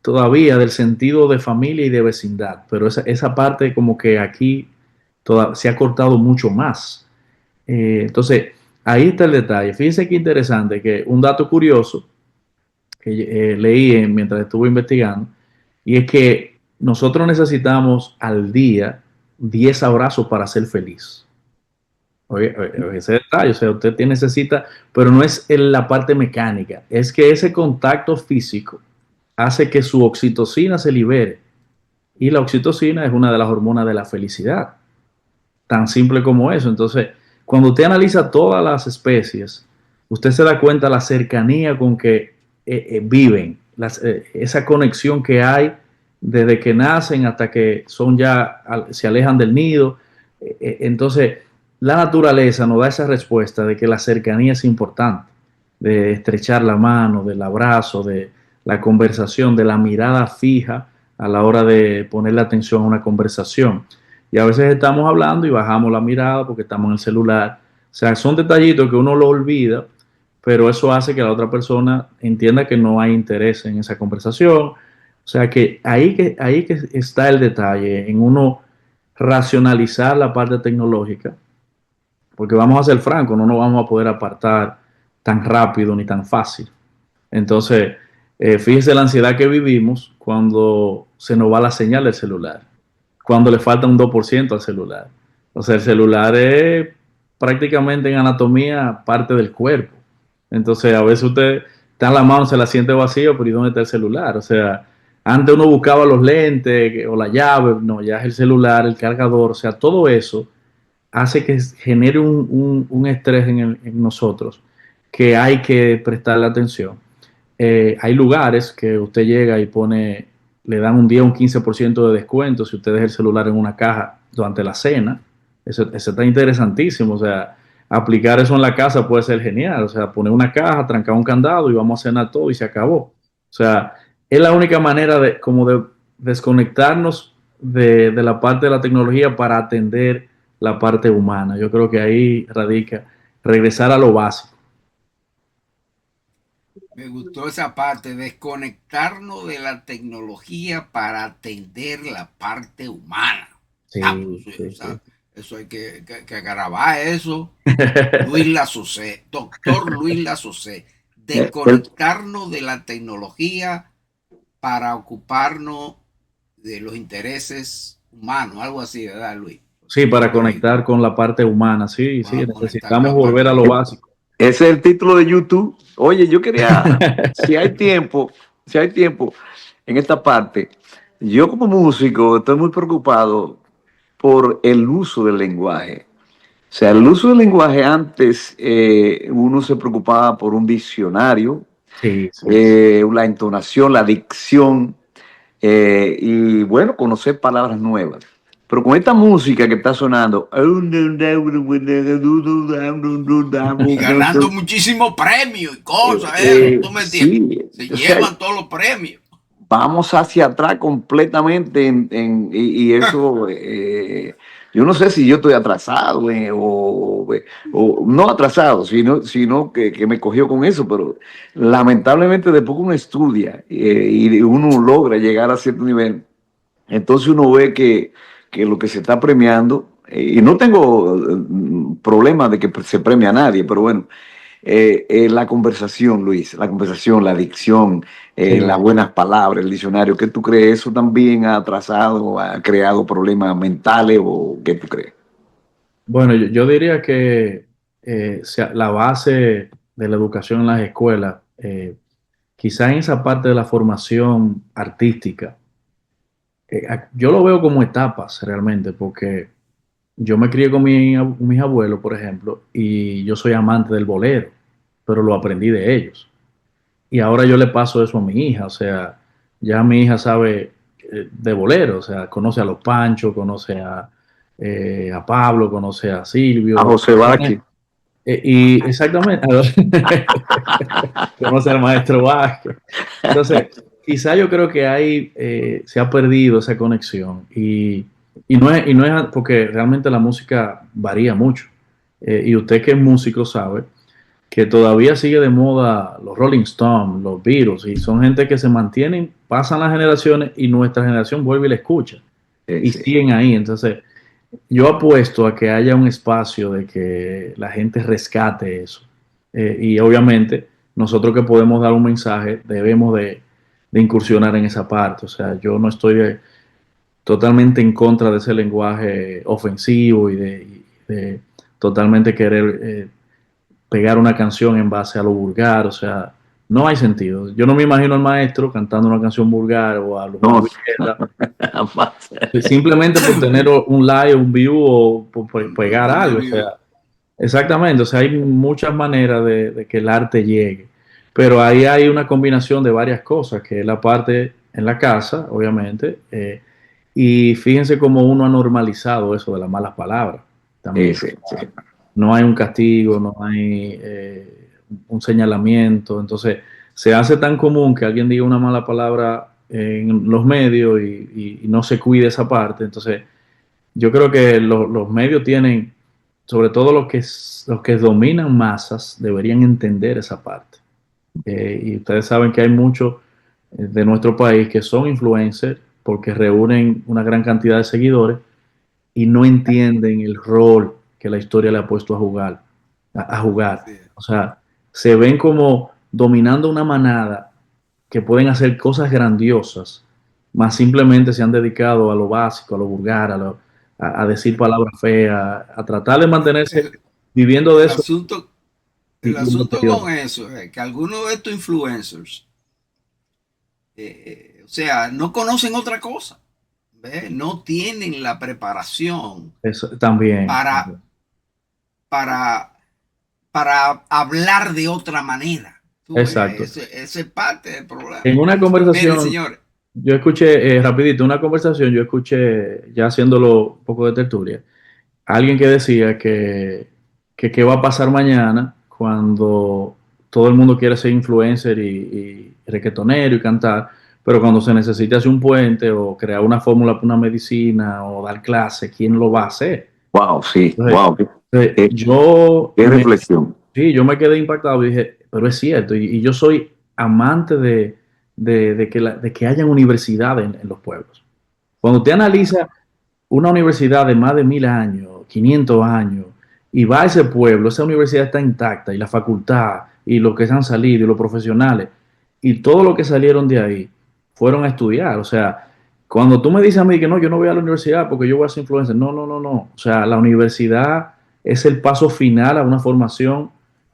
todavía del sentido de familia y de vecindad, pero esa parte como que aquí se ha cortado mucho más. Entonces, ahí está el detalle. Fíjense qué interesante, que un dato curioso que leí mientras estuve investigando, y es que nosotros necesitamos al día 10 abrazos para ser feliz. Oye, ese detalle, o sea, usted necesita, pero no es la parte mecánica, es que ese contacto físico hace que su oxitocina se libere. Y la oxitocina es una de las hormonas de la felicidad. Tan simple como eso. Entonces, cuando usted analiza todas las especies, usted se da cuenta de la cercanía con que viven, esa conexión que hay desde que nacen hasta que son ya, se alejan del nido. Entonces, la naturaleza nos da esa respuesta de que la cercanía es importante, de estrechar la mano, del abrazo, de la conversación, de la mirada fija a la hora de ponerle atención a una conversación. Y a veces estamos hablando y bajamos la mirada porque estamos en el celular. O sea, son detallitos que uno lo olvida, pero eso hace que la otra persona entienda que no hay interés en esa conversación. O sea, que ahí que está el detalle, en uno racionalizar la parte tecnológica, porque vamos a ser francos, no nos vamos a poder apartar tan rápido ni tan fácil. Entonces, fíjese la ansiedad que vivimos cuando se nos va la señal del celular, cuando le falta un 2% al celular. O sea, el celular es prácticamente en anatomía parte del cuerpo. Entonces, a veces usted está en la mano, se la siente vacío, pero ¿y dónde está el celular? O sea, antes uno buscaba los lentes o la llave, no, ya es el celular, el cargador, o sea, todo eso hace que genere un estrés en nosotros que hay que prestarle atención. Hay lugares que usted llega y pone, le dan un día un 15% de descuento si usted deja el celular en una caja durante la cena. Eso está interesantísimo. O sea, aplicar eso en la casa puede ser genial. O sea, poner una caja, trancar un candado y vamos a cenar todo y se acabó. O sea, es la única manera de como de desconectarnos de la parte de la tecnología para atender la parte humana. Yo creo que ahí radica regresar a lo básico. Me gustó esa parte, desconectarnos de la tecnología para atender la parte humana. Sí, Pues, eso hay que grabar eso. Luis Lasocé, doctor Luis Lasocé, desconectarnos de la tecnología para ocuparnos de los intereses humanos, algo así, ¿verdad, Luis? Sí, para conectar con la parte humana, sí, necesitamos volver a lo básico. Ese es el título de YouTube. Oye, yo quería, si hay tiempo en esta parte, yo como músico estoy muy preocupado por el uso del lenguaje. O sea, el uso del lenguaje antes uno se preocupaba por un diccionario, la entonación, la dicción y bueno, conocer palabras nuevas. Pero con esta música que está sonando y ganando muchísimos premios y cosas, ¿tú me entiendes? Sí, se llevan todos los premios. Vamos hacia atrás completamente y eso yo no sé si yo estoy atrasado o no atrasado, sino que me cogió con eso, pero lamentablemente después que uno estudia y uno logra llegar a cierto nivel, entonces uno ve que lo que se está premiando, y no tengo problema de que se premie a nadie, pero bueno, la conversación, Luis, la dicción, las buenas palabras, el diccionario, ¿qué tú crees? ¿Eso también ha atrasado, ha creado problemas mentales o qué tú crees? Bueno, yo diría que la base de la educación en las escuelas, quizá en esa parte de la formación artística, yo lo veo como etapas realmente, porque yo me crié con mis abuelos, por ejemplo, y yo soy amante del bolero, pero lo aprendí de ellos. Y ahora yo le paso eso a mi hija, o sea, ya mi hija sabe de bolero, o sea, conoce a los Panchos, conoce a Pablo, conoce a Silvio. A José Vázquez. Y exactamente, conoce al maestro Vázquez. Entonces, quizá yo creo que ahí se ha perdido esa conexión y no es porque realmente la música varía mucho. Y usted que es músico sabe que todavía sigue de moda los Rolling Stones, los Beatles, y son gente que se mantienen, pasan las generaciones y nuestra generación vuelve y la escucha. Y siguen ahí. Entonces, yo apuesto a que haya un espacio de que la gente rescate eso. Y obviamente, nosotros que podemos dar un mensaje, debemos de incursionar en esa parte. O sea, yo no estoy totalmente en contra de ese lenguaje ofensivo y de totalmente querer pegar una canción en base a lo vulgar. O sea, no hay sentido. Yo no me imagino al maestro cantando una canción vulgar o a los simplemente por tener un like, un view o por pegar algo. O sea, exactamente. O sea, hay muchas maneras de que el arte llegue. Pero ahí hay una combinación de varias cosas, que es la parte en la casa, obviamente, y fíjense cómo uno ha normalizado eso de las malas palabras. También. No hay un castigo, no hay un señalamiento. Entonces, se hace tan común que alguien diga una mala palabra en los medios y no se cuide esa parte. Entonces, yo creo que los medios tienen, sobre todo los que dominan masas, deberían entender esa parte. Y ustedes saben que hay muchos de nuestro país que son influencers porque reúnen una gran cantidad de seguidores y no entienden el rol que la historia le ha puesto a jugar. O sea, se ven como dominando una manada que pueden hacer cosas grandiosas, más simplemente se han dedicado a lo básico, a lo vulgar, a decir palabras feas, a tratar de mantenerse viviendo de eso. El asunto con eso es que algunos de estos influencers, o sea, no conocen otra cosa, ¿ves? No tienen la preparación eso, también para hablar de otra manera. Exacto. Ese es parte del problema. En una conversación, miren, señores, yo escuché, rapidito, una conversación, yo escuché, ya haciéndolo un poco de tertulia, alguien que decía que qué va a pasar mañana cuando todo el mundo quiere ser influencer y reggaetonero y cantar, pero cuando se necesita hacer un puente o crear una fórmula para una medicina o dar clase, ¿quién lo va a hacer? Wow, sí, Entonces, qué reflexión. Sí, yo me quedé impactado y dije, pero es cierto, y yo soy amante de que hayan universidades en los pueblos. Cuando usted analiza una universidad de más de 1000 años, 500 años, y va a ese pueblo, esa universidad está intacta, y la facultad, y los que se han salido, y los profesionales, y todo lo que salieron de ahí, fueron a estudiar. O sea, cuando tú me dices a mí que no, yo no voy a la universidad porque yo voy a ser influencer, no. O sea, la universidad es el paso final a una formación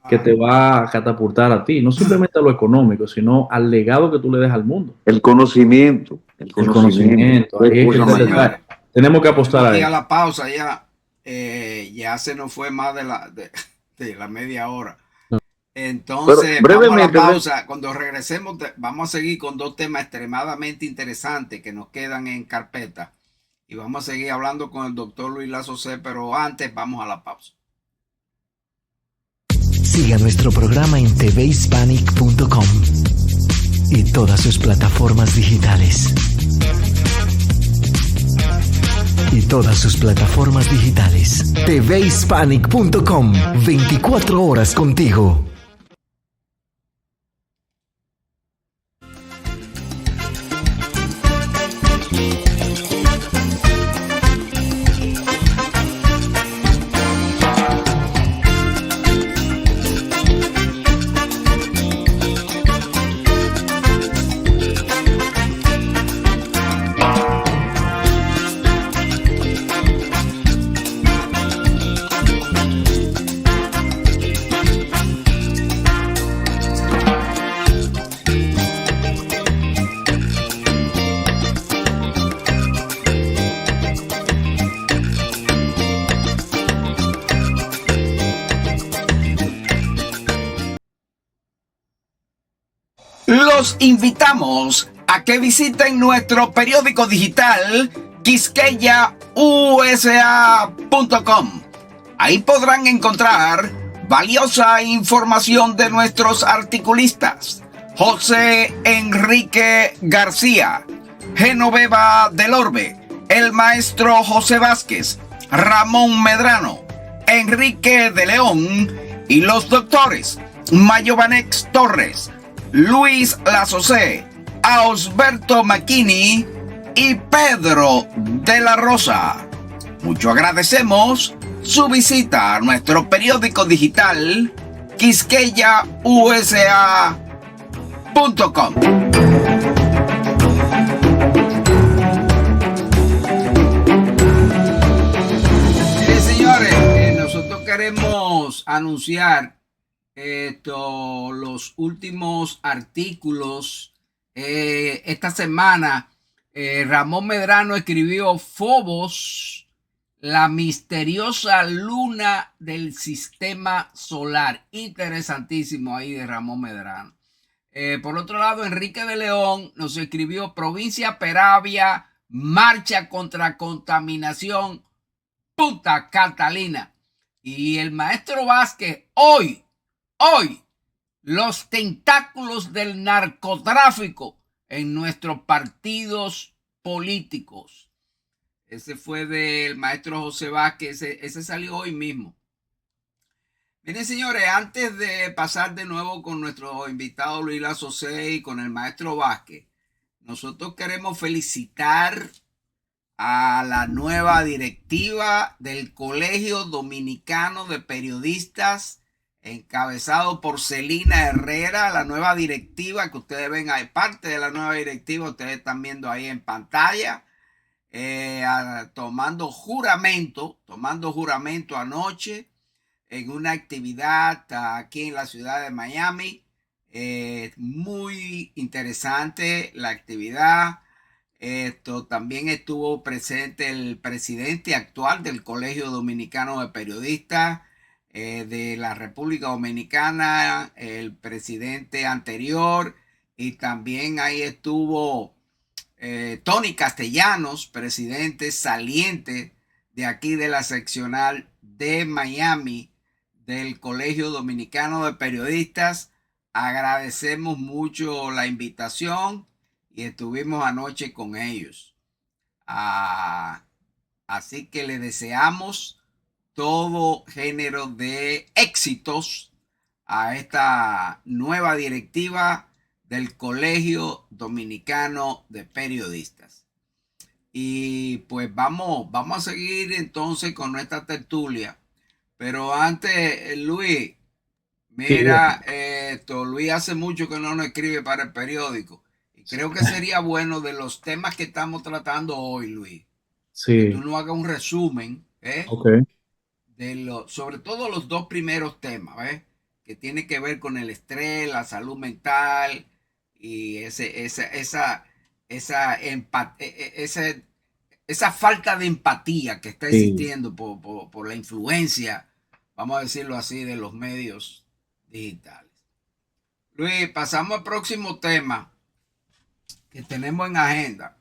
que te va a catapultar a ti, no simplemente a lo económico, sino al legado que tú le des al mundo. El conocimiento. Tenemos que apostar a eso. A la pausa ya se nos fue más de la media hora. Entonces, vamos a la pausa. Cuando regresemos, vamos a seguir con dos temas extremadamente interesantes que nos quedan en carpeta. Y vamos a seguir hablando con el doctor Luis Lazo C, pero antes vamos a la pausa. Siga nuestro programa en tvhispanic.com y todas sus plataformas digitales. y todas sus plataformas digitales. tvhispanic.com, 24 horas contigo. Los invitamos a que visiten nuestro periódico digital quisqueyausa.com. Ahí podrán encontrar valiosa información de nuestros articulistas: José Enrique García, Genoveva del Orbe, el maestro José Vázquez, Ramón Medrano, Enrique de León y los doctores Mayovanex Torres, Luis Lazocé, Ausberto Macchini y Pedro de la Rosa. Mucho agradecemos su visita a nuestro periódico digital quisqueyausa.com. Señores, nosotros queremos anunciar los últimos artículos. Esta semana Ramón Medrano escribió Phobos, la misteriosa luna del sistema solar. Interesantísimo ahí de Ramón Medrano. Por otro lado, Enrique de León nos escribió Provincia Peravia, marcha contra contaminación, Punta Catalina. Y el maestro Vázquez, hoy, los tentáculos del narcotráfico en nuestros partidos políticos. Ese fue del maestro José Vázquez, ese salió hoy mismo. Miren, señores, antes de pasar de nuevo con nuestro invitado Luis Lazocé y con el maestro Vázquez, nosotros queremos felicitar a la nueva directiva del Colegio Dominicano de Periodistas, encabezado por Celina Herrera, la nueva directiva que ustedes ven ahí, parte de la nueva directiva, ustedes están viendo ahí en pantalla, tomando juramento anoche en una actividad aquí en la ciudad de Miami. Muy interesante la actividad. También estuvo presente el presidente actual del Colegio Dominicano de Periodistas de la República Dominicana, el presidente anterior, y también ahí estuvo Tony Castellanos, presidente saliente de aquí de la seccional de Miami del Colegio Dominicano de Periodistas. Agradecemos mucho la invitación y estuvimos anoche con ellos. Así que le deseamos todo género de éxitos a esta nueva directiva del Colegio Dominicano de Periodistas. Y pues vamos a seguir entonces con nuestra tertulia. Pero antes, Luis, mira, Luis hace mucho que no nos escribe para el periódico. Y creo que sería bueno de los temas que estamos tratando hoy, Luis. Sí. Que tú nos hagas un resumen, Okay. Sobre todo los dos primeros temas, que tiene que ver con el estrés, la salud mental y esa falta de empatía que está existiendo por la influencia, vamos a decirlo así, de los medios digitales. Luis, pasamos al próximo tema que tenemos en agenda.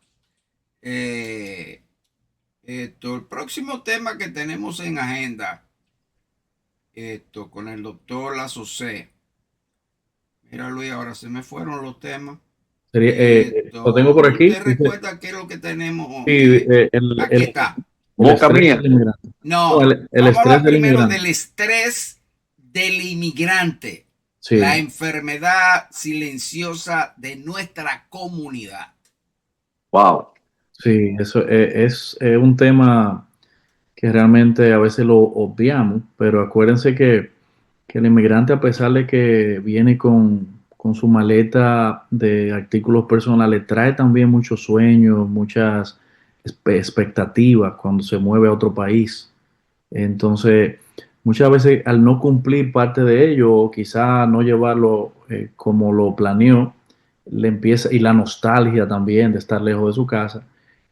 El próximo tema que tenemos en agenda, con el doctor Lazocé. Mira, Luis, ahora se me fueron los temas. Lo tengo por aquí. ¿Usted recuerda qué es lo que tenemos? Sí, aquí está. El Boca estrés mía. del inmigrante. No, El vamos a estrés hablar del primero inmigrante. del estrés del inmigrante, la Sí, enfermedad silenciosa de nuestra comunidad. Wow. sí, eso es un tema que realmente a veces lo obviamos, pero acuérdense que el inmigrante, a pesar de que viene con su maleta de artículos personales, trae también muchos sueños, muchas expectativas cuando se mueve a otro país. Entonces, muchas veces al no cumplir parte de ello, o quizá no llevarlo como lo planeó, le empieza, y la nostalgia también de estar lejos de su casa,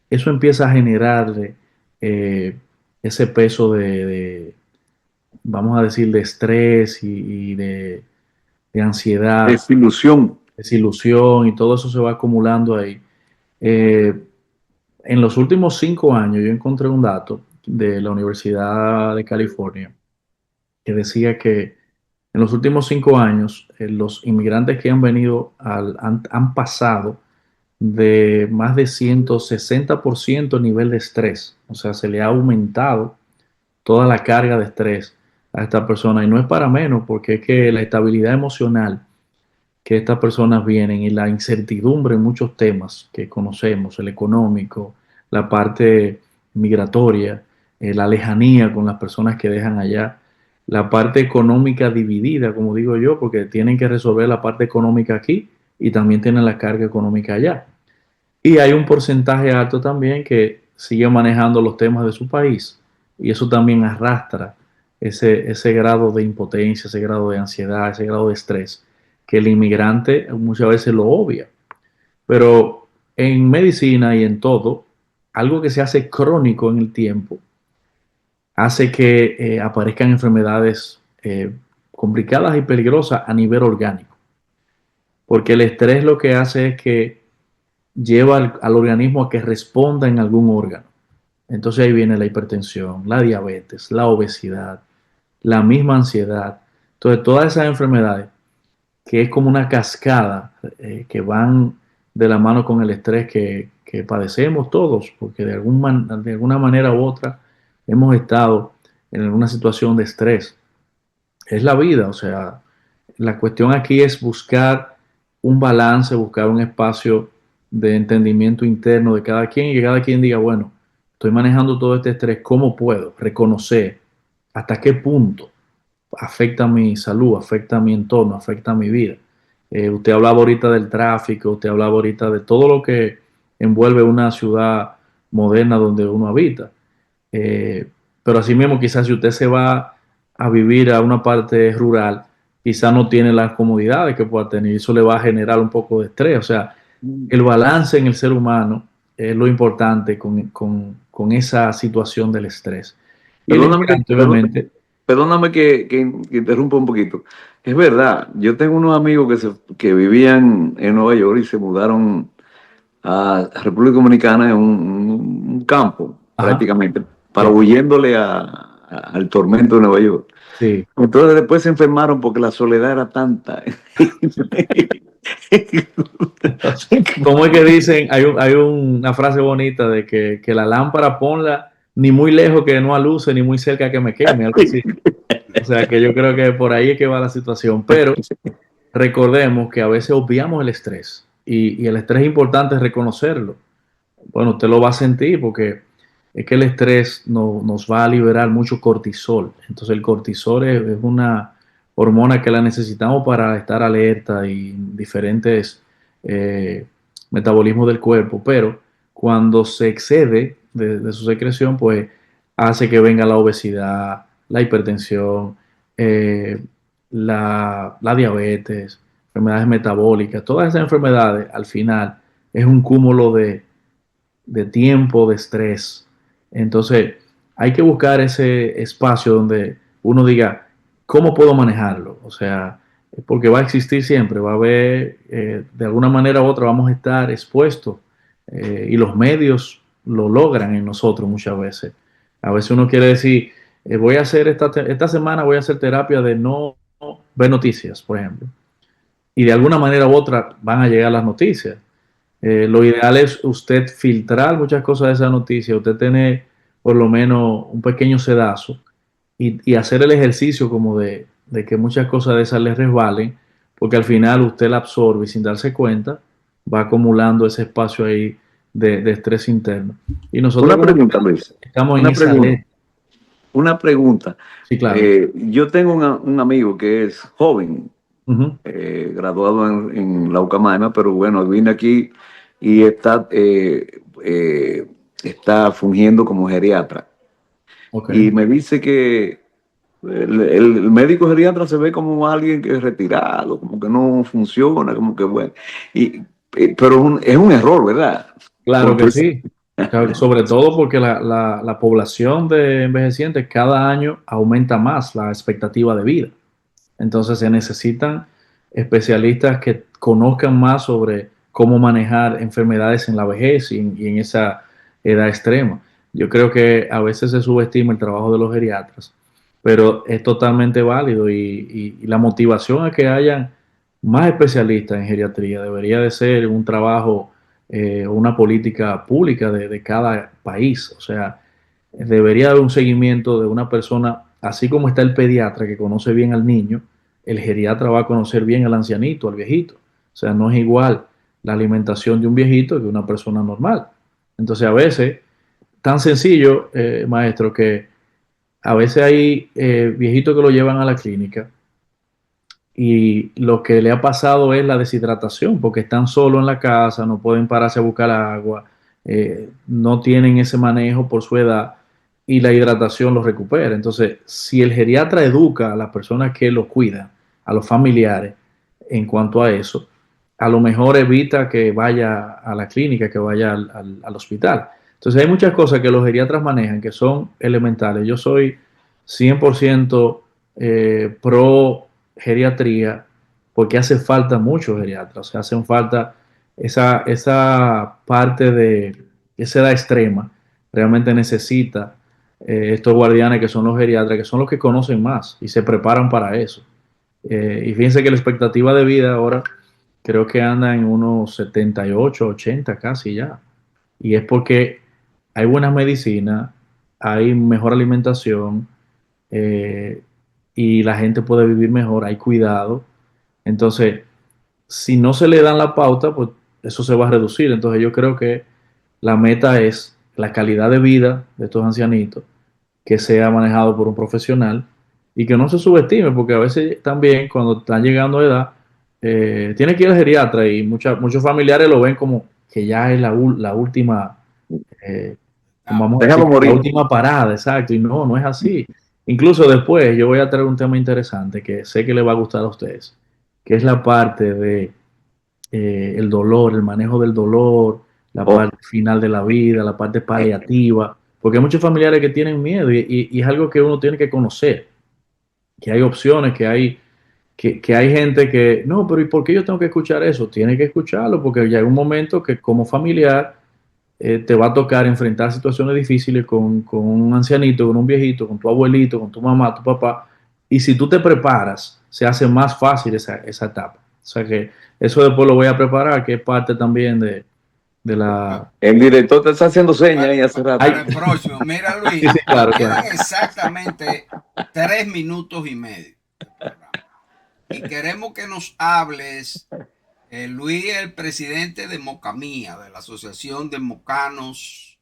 eso empieza a generarle eh, ese peso vamos a decir, de estrés y de ansiedad, Desilusión. desilusión, y todo eso se va acumulando ahí. Eh, en los últimos 5 años yo encontré un dato de la Universidad de California que decía que en los últimos 5 años los inmigrantes que han venido han pasado de más de 160% el nivel de estrés. O sea, se le ha aumentado toda la carga de estrés a esta persona. Y no es para menos, porque es que la estabilidad emocional que estas personas vienen y la incertidumbre en muchos temas que conocemos, el económico, la parte migratoria, la lejanía con las personas que dejan allá, la parte económica dividida, como digo yo, porque tienen que resolver la parte económica aquí y también tienen la carga económica allá. Y hay un porcentaje alto también que sigue manejando los temas de su país y eso también arrastra ese grado de impotencia, ese grado de ansiedad, ese grado de estrés que el inmigrante muchas veces lo obvia. Pero en medicina y en todo, algo que se hace crónico en el tiempo hace que aparezcan enfermedades complicadas y peligrosas a nivel orgánico. Porque el estrés lo que hace es que lleva al organismo a que responda en algún órgano. Entonces ahí viene la hipertensión, la diabetes, la obesidad, la misma ansiedad. Entonces todas esas enfermedades, que es como una cascada, que van de la mano con el estrés que padecemos todos, porque de alguna manera u otra hemos estado en alguna situación de estrés. Es la vida, o sea, la cuestión aquí es buscar un balance, buscar un espacio de entendimiento interno de cada quien y que cada quien diga, bueno, estoy manejando todo este estrés, ¿cómo puedo reconocer hasta qué punto afecta mi salud, afecta mi entorno, afecta mi vida? Usted hablaba ahorita del tráfico, usted hablaba ahorita de todo lo que envuelve una ciudad moderna donde uno habita. Eh, pero así mismo, quizás si usted se va a vivir a una parte rural, quizás no tiene las comodidades que pueda tener y eso le va a generar un poco de estrés. O sea, el balance en el ser humano es lo importante con esa situación del estrés. Y el Perdóname que, inmigrante, obviamente, perdóname que interrumpa un poquito. Es verdad, yo tengo unos amigos que vivían en Nueva York y se mudaron a República Dominicana en un campo, ajá, prácticamente, para sí, huyéndole al tormento de Nueva York. sí. Entonces después se enfermaron porque la soledad era tanta. ¿Cómo es que dicen? Hay una frase bonita de que la lámpara ponla ni muy lejos que no aluce, ni muy cerca que me queme, algo así. O sea que yo creo que por ahí es que va la situación. Pero recordemos que a veces obviamos el estrés y el estrés es importante reconocerlo. Bueno, usted lo va a sentir porque es que el estrés nos va a liberar mucho cortisol. Entonces el cortisol es una hormona que la necesitamos para estar alerta y diferentes eh, metabolismos del cuerpo, pero cuando se excede de su secreción, pues hace que venga la obesidad, la hipertensión, eh, la diabetes, enfermedades metabólicas, todas esas enfermedades al final es un cúmulo de tiempo, de estrés. Entonces, hay que buscar ese espacio donde uno diga, ¿cómo puedo manejarlo? O sea, porque va a existir siempre, va a haber, de alguna manera u otra, vamos a estar expuestos y los medios lo logran en nosotros muchas veces. A veces uno quiere decir, voy a hacer esta semana, voy a hacer terapia de no ver noticias, por ejemplo. Y de alguna manera u otra van a llegar las noticias. Lo ideal es usted filtrar muchas cosas de esa noticia, usted tener por lo menos un pequeño sedazo y hacer el ejercicio como de que muchas cosas de esas les resbalen, porque al final usted la absorbe y sin darse cuenta va acumulando ese espacio ahí de estrés interno. Y nosotros Una como pregunta, Luis. estamos en Una esa pregunta. alerta. Una pregunta. Sí, claro. Yo tengo un amigo que es joven, Ujú. graduado en la UCAMAIMA, pero bueno, vine aquí y está fungiendo como geriatra. Ok. Y me dice que el médico geriatra se ve como alguien que es retirado, como que no funciona, como que bueno. Y, pero es un error, ¿verdad? Claro que Porque sí. Claro, sobre todo porque la población de envejecientes cada año aumenta más la expectativa de vida. Entonces se necesitan especialistas que conozcan más sobre cómo manejar enfermedades en la vejez y en esa edad extrema. Yo creo que a veces se subestima el trabajo de los geriatras, pero es totalmente válido y la motivación a que hayan más especialistas en geriatría debería de ser un trabajo, una política pública de cada país. O sea, debería haber un seguimiento de una persona, así como está el pediatra que conoce bien al niño, el geriatra va a conocer bien al ancianito, al viejito. O sea, no es igual la alimentación de un viejito que una persona normal. Entonces, a veces, tan sencillo, maestro, que a veces hay viejitos que lo llevan a la clínica y lo que le ha pasado es la deshidratación, porque están solos en la casa, no pueden pararse a buscar agua, no tienen ese manejo por su edad y la hidratación los recupera. Entonces, si el geriatra educa a las personas que lo cuidan, a los familiares, en cuanto a eso, a lo mejor evita que vaya a la clínica, que vaya al hospital. Entonces, hay muchas cosas que los geriatras manejan que son elementales. Yo soy 100% pro geriatría, porque hace falta muchos geriatras, o sea, hacen falta esa parte de esa edad extrema, realmente necesita estos guardianes que son los geriatras, que son los que conocen más y se preparan para eso. Y fíjense que la expectativa de vida ahora creo que anda en unos 78 80 casi ya. Y es porque hay buenas medicinas, hay mejor alimentación, eh, y la gente puede vivir mejor, hay cuidado. Entonces, si no se le dan la pauta, pues eso se va a reducir. Entonces, yo creo que la meta es la calidad de vida de estos ancianitos, que sea manejado por un profesional y que no se subestime, porque a veces también cuando están llegando a edad, tiene que ir al geriatra y muchos familiares lo ven como que ya es la última, eh, vamos a decir, déjalo la morir. última parada, exacto, y no, no es así. Incluso después yo voy a traer un tema interesante que sé que le va a gustar a ustedes, que es la parte de el dolor, el manejo del dolor, la Oh, parte final de la vida, la parte paliativa, porque hay muchos familiares que tienen miedo y es algo que uno tiene que conocer, que hay opciones, que hay gente que, no, pero ¿y por qué yo tengo que escuchar eso? Tiene que escucharlo porque llega un momento que como familiar te va a tocar enfrentar situaciones difíciles con un ancianito, con un viejito, con tu abuelito, con tu mamá, tu papá. Y si tú te preparas, se hace más fácil esa etapa. O sea que eso después lo voy a preparar, que es parte también de la... el director te está haciendo señas ahí hace rato. Para el próximo. Mira, Luis, Sí, sí, nos claro, claro. quedan exactamente 3 minutos y medio de programa. Y queremos que nos hables, Luis, el presidente de Mocamía, de la Asociación de Mocanos,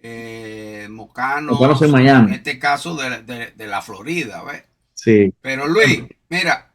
Estamos en Mocanos, en Miami. este caso de la Florida, ¿ves? Sí, Pero Luis, mira,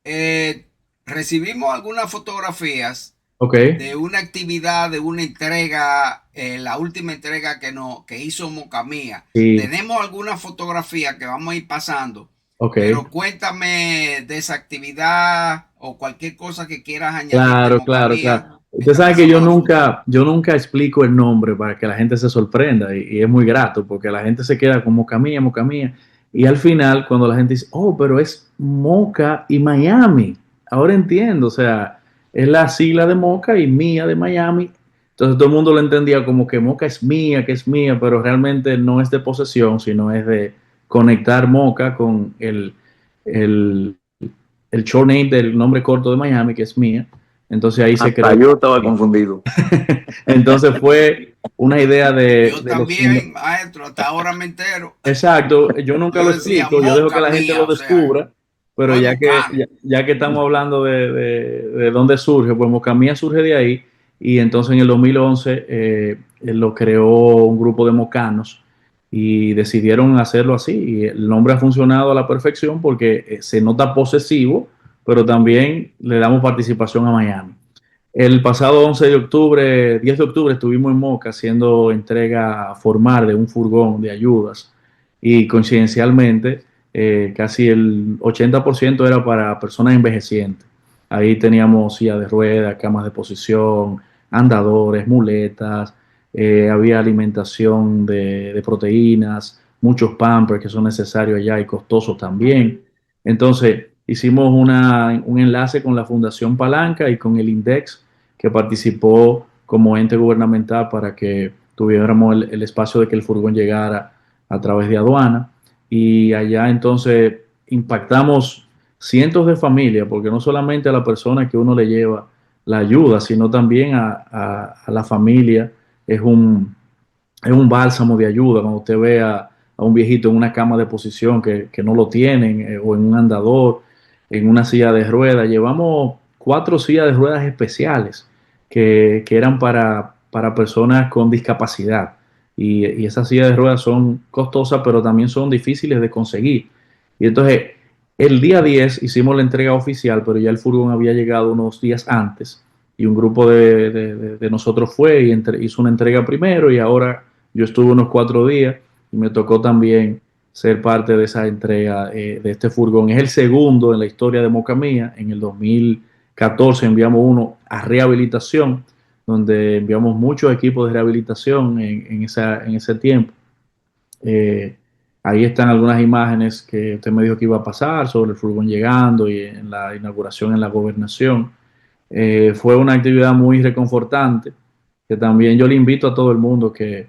eh, recibimos algunas fotografías ok. de una actividad, de una entrega, la última entrega que hizo Mocamía. Sí, Tenemos algunas fotografías que vamos a ir pasando, ok. pero cuéntame de esa actividad o cualquier cosa que quieras añadir de Claro, claro, Mocamía claro. Usted mientras sabe que yo pasamos a la foto. nunca, yo nunca explico el nombre para que la gente se sorprenda y es muy grato porque la gente se queda con Moca Mía, Moca Mía. Y al final, cuando la gente dice, oh, pero es Moca y Miami, ahora entiendo, o sea, es la sigla de Moca y Mía de Miami. Entonces todo el mundo lo entendía como que Moca es mía, que es mía, pero realmente no es de posesión, sino es de conectar Moca con el, el short name del nombre corto de Miami, que es mía. Entonces ahí se Hasta creó. yo estaba confundido. Entonces fue una idea Yo también, maestro, hasta ahora me entero. Exacto, yo nunca Yo lo decía, explico, yo dejo que la moca gente mía, lo o sea, descubra, pero no es Mocano. ya que estamos hablando de dónde surge, pues Mocamía surge de ahí, y entonces en el 2011 lo creó un grupo de mocanos y decidieron hacerlo así, y el nombre ha funcionado a la perfección porque se nota posesivo, pero también le damos participación a Miami. El pasado 11 de octubre, 10 de octubre, estuvimos en Moca haciendo entrega formal de un furgón de ayudas y coincidencialmente casi el 80% era para personas envejecientes. Ahí teníamos silla de ruedas, camas de posición, andadores, muletas, había alimentación de proteínas, muchos pampers que son necesarios allá y costosos también. Entonces, hicimos un enlace con la Fundación Palanca y con el INDEX, que participó como ente gubernamental para que tuviéramos el espacio de que el furgón llegara a través de aduana. Y allá entonces impactamos cientos de familias, porque no solamente a la persona que uno le lleva la ayuda, sino también a la familia. Es es un bálsamo de ayuda cuando usted ve a un viejito en una cama de posición que no lo tienen, o en un andador, en una silla de ruedas. Llevamos 4 sillas de ruedas especiales que eran para personas con discapacidad. Y esas sillas de ruedas son costosas, pero también son difíciles de conseguir. Y entonces, el día 10 hicimos la entrega oficial, pero ya el furgón había llegado unos días antes. Y un grupo de nosotros fue y hizo una entrega primero, y ahora yo estuve unos 4 días y me tocó también ser parte de esa entrega de este furgón. Es el segundo en la historia de Mocamía. En el 2014 enviamos uno a rehabilitación, donde enviamos muchos equipos de rehabilitación en ese tiempo. Eh, Ahí están algunas imágenes que usted me dijo que iba a pasar sobre el furgón llegando y en la inauguración en la gobernación. Fue una actividad muy reconfortante, que también yo le invito a todo el mundo que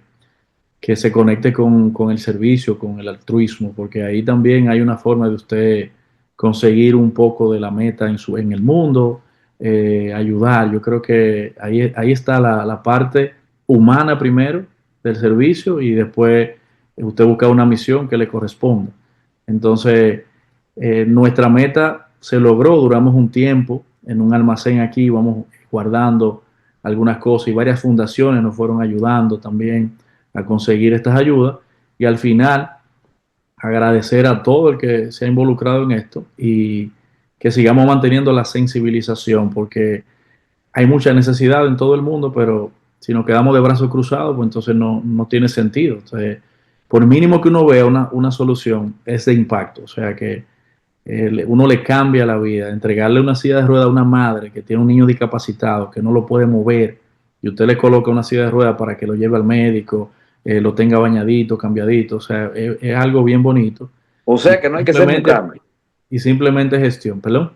se conecte con el servicio, con el altruismo, porque ahí también hay una forma de usted conseguir un poco de la meta en el mundo, ayudar. Yo creo que ahí está la parte humana primero del servicio, y después usted busca una misión que le corresponda. Entonces, nuestra meta se logró, duramos un tiempo en un almacén aquí, vamos guardando algunas cosas, y varias fundaciones nos fueron ayudando también a conseguir estas ayudas, y al final agradecer a todo el que se ha involucrado en esto, y que sigamos manteniendo la sensibilización, porque hay mucha necesidad en todo el mundo, pero si nos quedamos de brazos cruzados, pues entonces no tiene sentido. Entonces, por mínimo que uno vea una solución, es de impacto. O sea que uno le cambia la vida. Entregarle una silla de ruedas a una madre que tiene un niño discapacitado, que no lo puede mover, y usted le coloca una silla de ruedas para que lo lleve al médico, lo tenga bañadito, cambiadito. O sea, es algo bien bonito. O sea que no hay que ser mucama. Y simplemente gestión, perdón.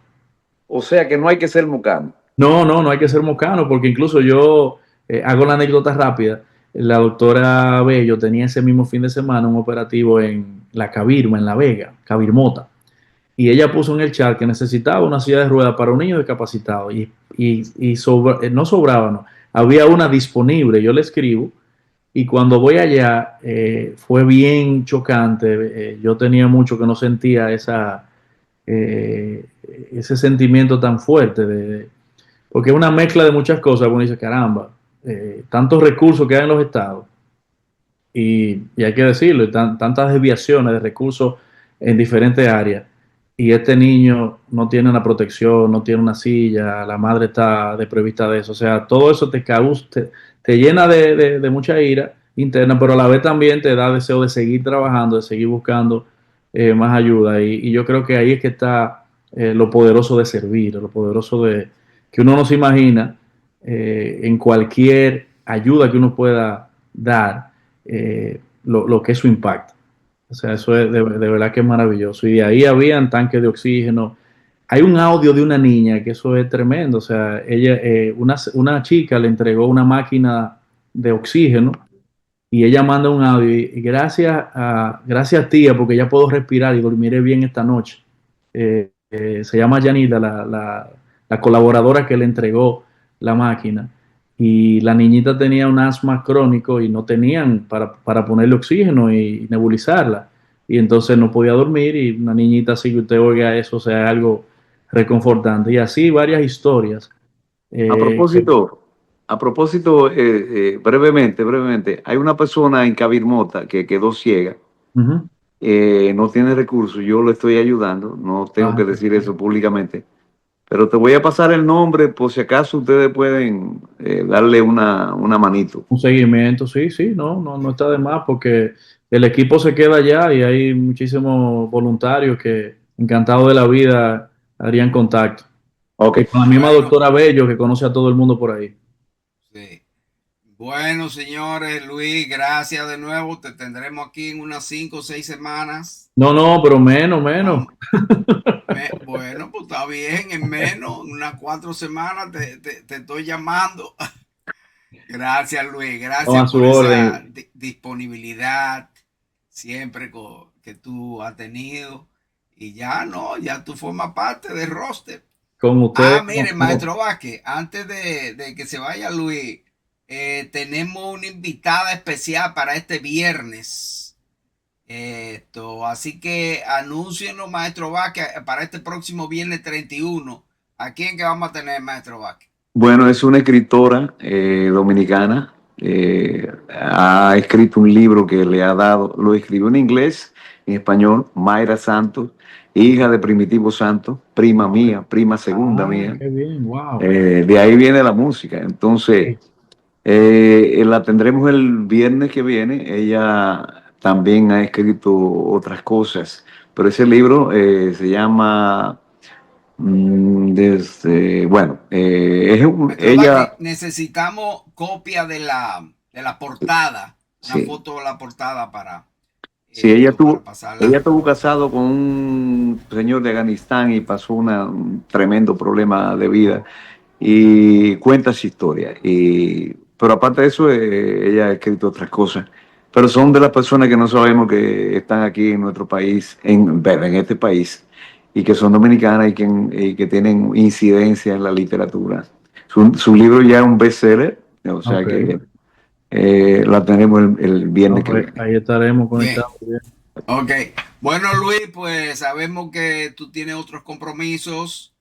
O sea que no hay que ser mucama. No hay que ser mocano, porque incluso yo hago la anécdota rápida. La doctora Bello tenía ese mismo fin de semana un operativo en la Cabirma, en La Vega, Cabirmota, y ella puso en el chat que necesitaba una silla de ruedas para un niño discapacitado, no sobraba, no, había una disponible. Yo le escribo, y cuando voy allá fue bien chocante. Yo tenía mucho que no sentía eh, ese sentimiento tan fuerte porque es una mezcla de muchas cosas. Uno dice, caramba, tantos recursos que hay en los estados, y hay que decirlo, y tantas desviaciones de recursos en diferentes áreas, y este niño no tiene una protección, no tiene una silla, la madre está desprevista de eso. O sea, todo eso te llena de mucha ira interna, pero a la vez también te da deseo de seguir trabajando, de seguir buscando más ayuda, y yo creo que ahí es que está lo poderoso de servir, lo poderoso de que uno no se imagina en cualquier ayuda que uno pueda dar, lo que es su impacto. O sea, eso es de verdad que es maravilloso. Y de ahí habían tanques de oxígeno. Hay un audio de una niña que eso es tremendo. O sea, una chica le entregó una máquina de oxígeno, y ella manda un audio y gracias tía, porque ya puedo respirar y dormiré bien esta noche. Se llama Yanila, la colaboradora que le entregó la máquina. y la niñita tenía un asma crónico y no tenían para ponerle oxígeno y nebulizarla. Y entonces no podía dormir y una niñita así que usted oiga eso, o sea, algo reconfortante. Y así varias historias. A Eh, propósito, brevemente, hay una persona en Cabirmota que quedó ciega, Ujú. no tiene recursos, yo le estoy ayudando, no tengo Ah, que decir eso públicamente, pero te voy a pasar el nombre por si acaso ustedes pueden darle una manito. un seguimiento, sí, sí, no está de más porque el equipo se queda allá y hay muchísimos voluntarios que encantados de la vida harían contacto. Ok, Y con la misma Bueno, doctora Bello que conoce a todo el mundo por ahí. sí. Bueno, señores, Luis, gracias de nuevo. Te tendremos aquí en unas 5 o 6 semanas. No, pero menos. Vamos, bueno, pues está bien, en menos, unas 4 semanas te estoy llamando. Gracias, Luis, Estamos a gracias su por esa orden disponibilidad siempre que tú has tenido. Y ya no, ya tú formas parte del roster. con ustedes. Mire, maestro Vázquez, antes de que se vaya Luis, tenemos una invitada especial para este viernes. Así que anúncienos, maestro Vázquez, para este próximo viernes 31. ¿A quién que vamos a tener, maestro Vázquez? bueno, es una escritora dominicana, ha escrito un libro que le ha dado, lo escribió en inglés, en español, Mayra Santos, hija de Primitivo Santos, prima mía, prima segunda mía. Qué bien, wow. De ahí viene la música. Entonces, la tendremos el viernes que viene. Ella también ha escrito otras cosas, pero ese libro se llama, bueno, Maestro Vázquez, ella, necesitamos copia de la portada, una sí, foto de la portada para sí, para pasarla. ella estuvo casado con un señor de Afganistán y pasó un tremendo problema de vida y cuenta su historia. Pero aparte de eso, ella ha escrito otras cosas. Pero son de las personas que no sabemos que están aquí en nuestro país, en este país, y que son dominicanas y que tienen incidencia en la literatura. Su libro ya es un bestseller, o sea Ok. que la tenemos el viernes que Pues viene. ahí estaremos Bien. conectados. Bien. Ok. Bueno, Luis, pues sabemos que tú tienes otros compromisos.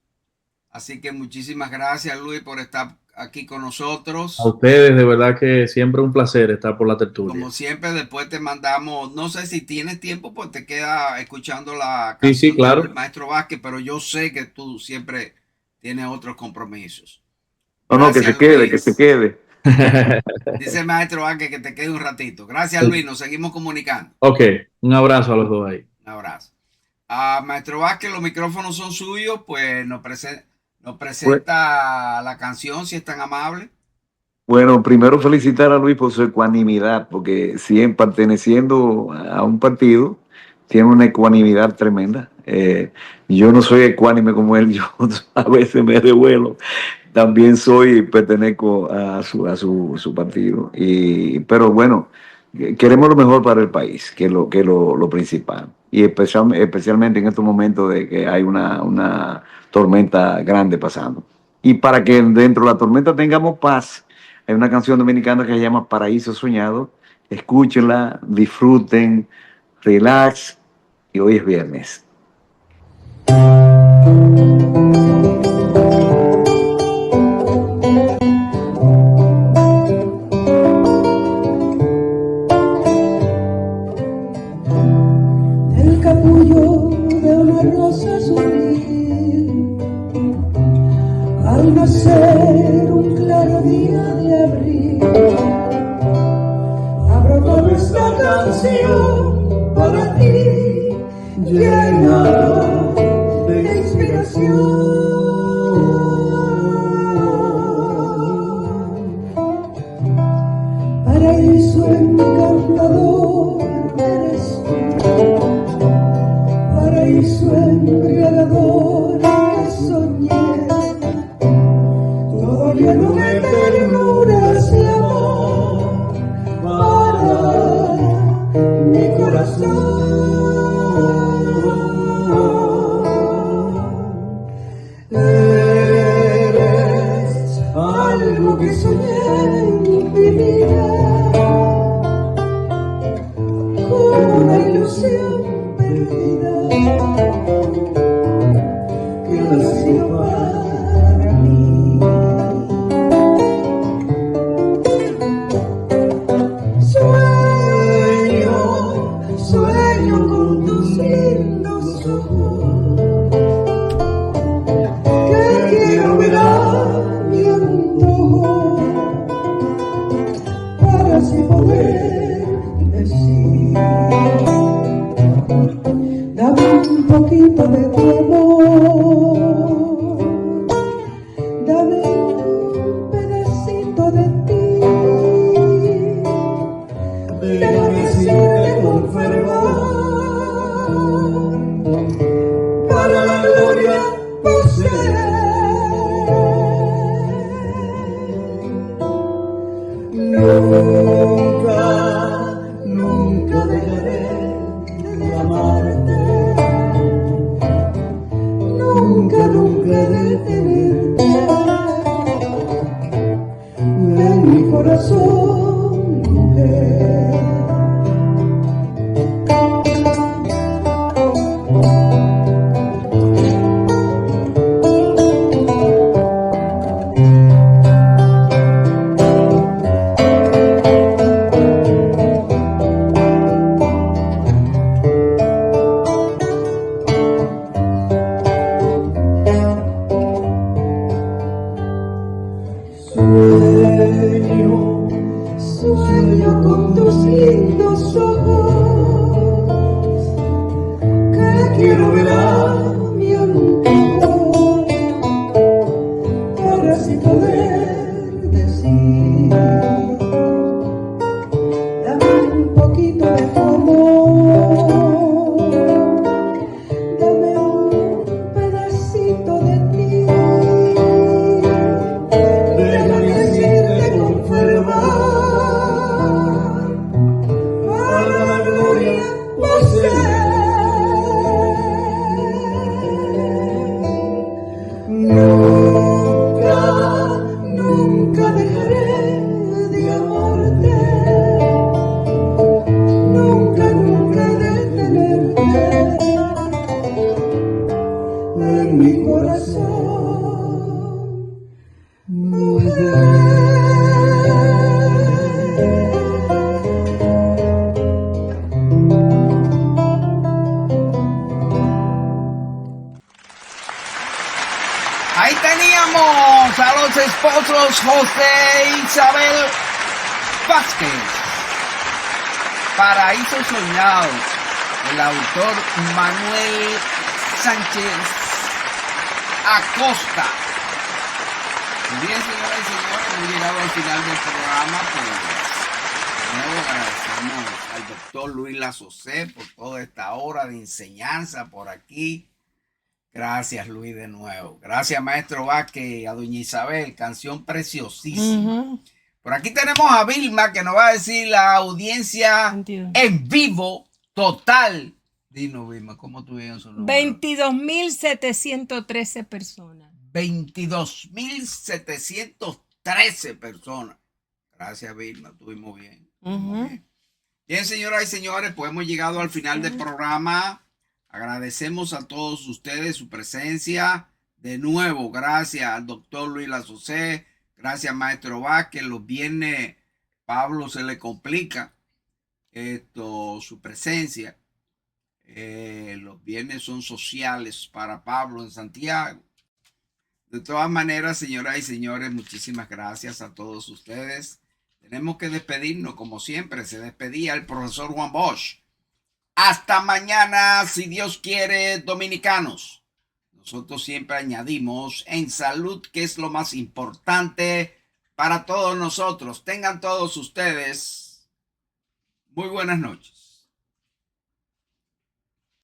Así que muchísimas gracias, Luis, por estar aquí con nosotros. A ustedes, de verdad que siempre un placer estar por la tertulia. Como siempre, después te mandamos, no sé si tienes tiempo, pues te queda escuchando la Sí, canción claro. del maestro Vázquez, pero yo sé que tú siempre tienes otros compromisos. No, que se quede, Luis. que se quede. Dice el maestro Vázquez que te quede un ratito. Gracias, Luis. Nos seguimos comunicando. Ok, un abrazo a los dos ahí. Un abrazo. Maestro Vázquez, los micrófonos son suyos, pues nos presenta la canción, si es tan amable. Bueno, primero felicitar a Luis por su ecuanimidad, porque siempre perteneciendo a un partido, tiene una ecuanimidad tremenda. Yo no soy ecuánime como él, yo a veces me revuelo. También pertenezco a su partido. Pero bueno, queremos lo mejor para el país, que es lo principal. Y especialmente en estos momentos de que hay una tormenta grande pasando. Y para que dentro de la tormenta tengamos paz, hay una canción dominicana que se llama Paraíso Soñado. Escúchenla, disfruten, relax, y hoy es viernes. El capullo de una rosa sutil, al nacer un claro día de abril, abro con esta canción para ti, llena de inspiración. Paraíso encantador eres tú, paraíso embriagador que soñé, todo lleno de ternuras y amor para mi corazón. Eres algo lo que soñé en mi vida, como una ilusión perdida que ha sido para mí. Sueño con tus lindos ojos, que quiero ver a mi antojo, para así poder decir: dame un poquito de tu amor, dame un pedacito de ti, déjame decirte con fervor, para la gloria poseer. Nunca, nunca dejaré de amarte, nunca, nunca de tenerte en mi corazón, mujer. Sueño con tus lindos ojos, que quiero ver a mi antojo, para así poder decir: dame un poquito de tu amor, dame un pedacito de ti, déjame decirte con fervor, para la gloria poseer. Nunca, nunca dejaré de amarte, nunca, nunca de tenerte en mi corazón, mujer. Ahí teníamos a los esposos José e Isabel Vázquez. Paraíso Soñado, el autor Manuel Sánchez Acosta. Muy bien, señoras y señores, hemos llegado al final del programa. Pues, de nuevo agradecemos al doctor Luis Lazocé por toda esta hora de enseñanza por aquí. Gracias, Luis, de nuevo. Gracias, maestro Vázquez, a doña Isabel, canción preciosísima. Por aquí tenemos a Vilma, que nos va a decir la audiencia 22. en vivo, total. Dinos, Vilma, ¿cómo tuvieron su número? 22.713 personas. 22.713 personas. Gracias, Vilma, estuvimos bien. Estuvimos bien. Bien, señoras y señores, pues hemos llegado al final del programa. Agradecemos a todos ustedes su presencia. De nuevo, gracias al doctor Luis Lazocé, gracias maestro Vázquez. Los viernes Pablo se le complica su presencia. Los viernes son sociales para Pablo en Santiago. De todas maneras, señoras y señores, muchísimas gracias a todos ustedes. Tenemos que despedirnos como siempre. Se despedía el profesor Juan Bosch. Hasta mañana, si Dios quiere, dominicanos. Nosotros siempre añadimos en salud, que es lo más importante para todos nosotros. Tengan todos ustedes muy buenas noches.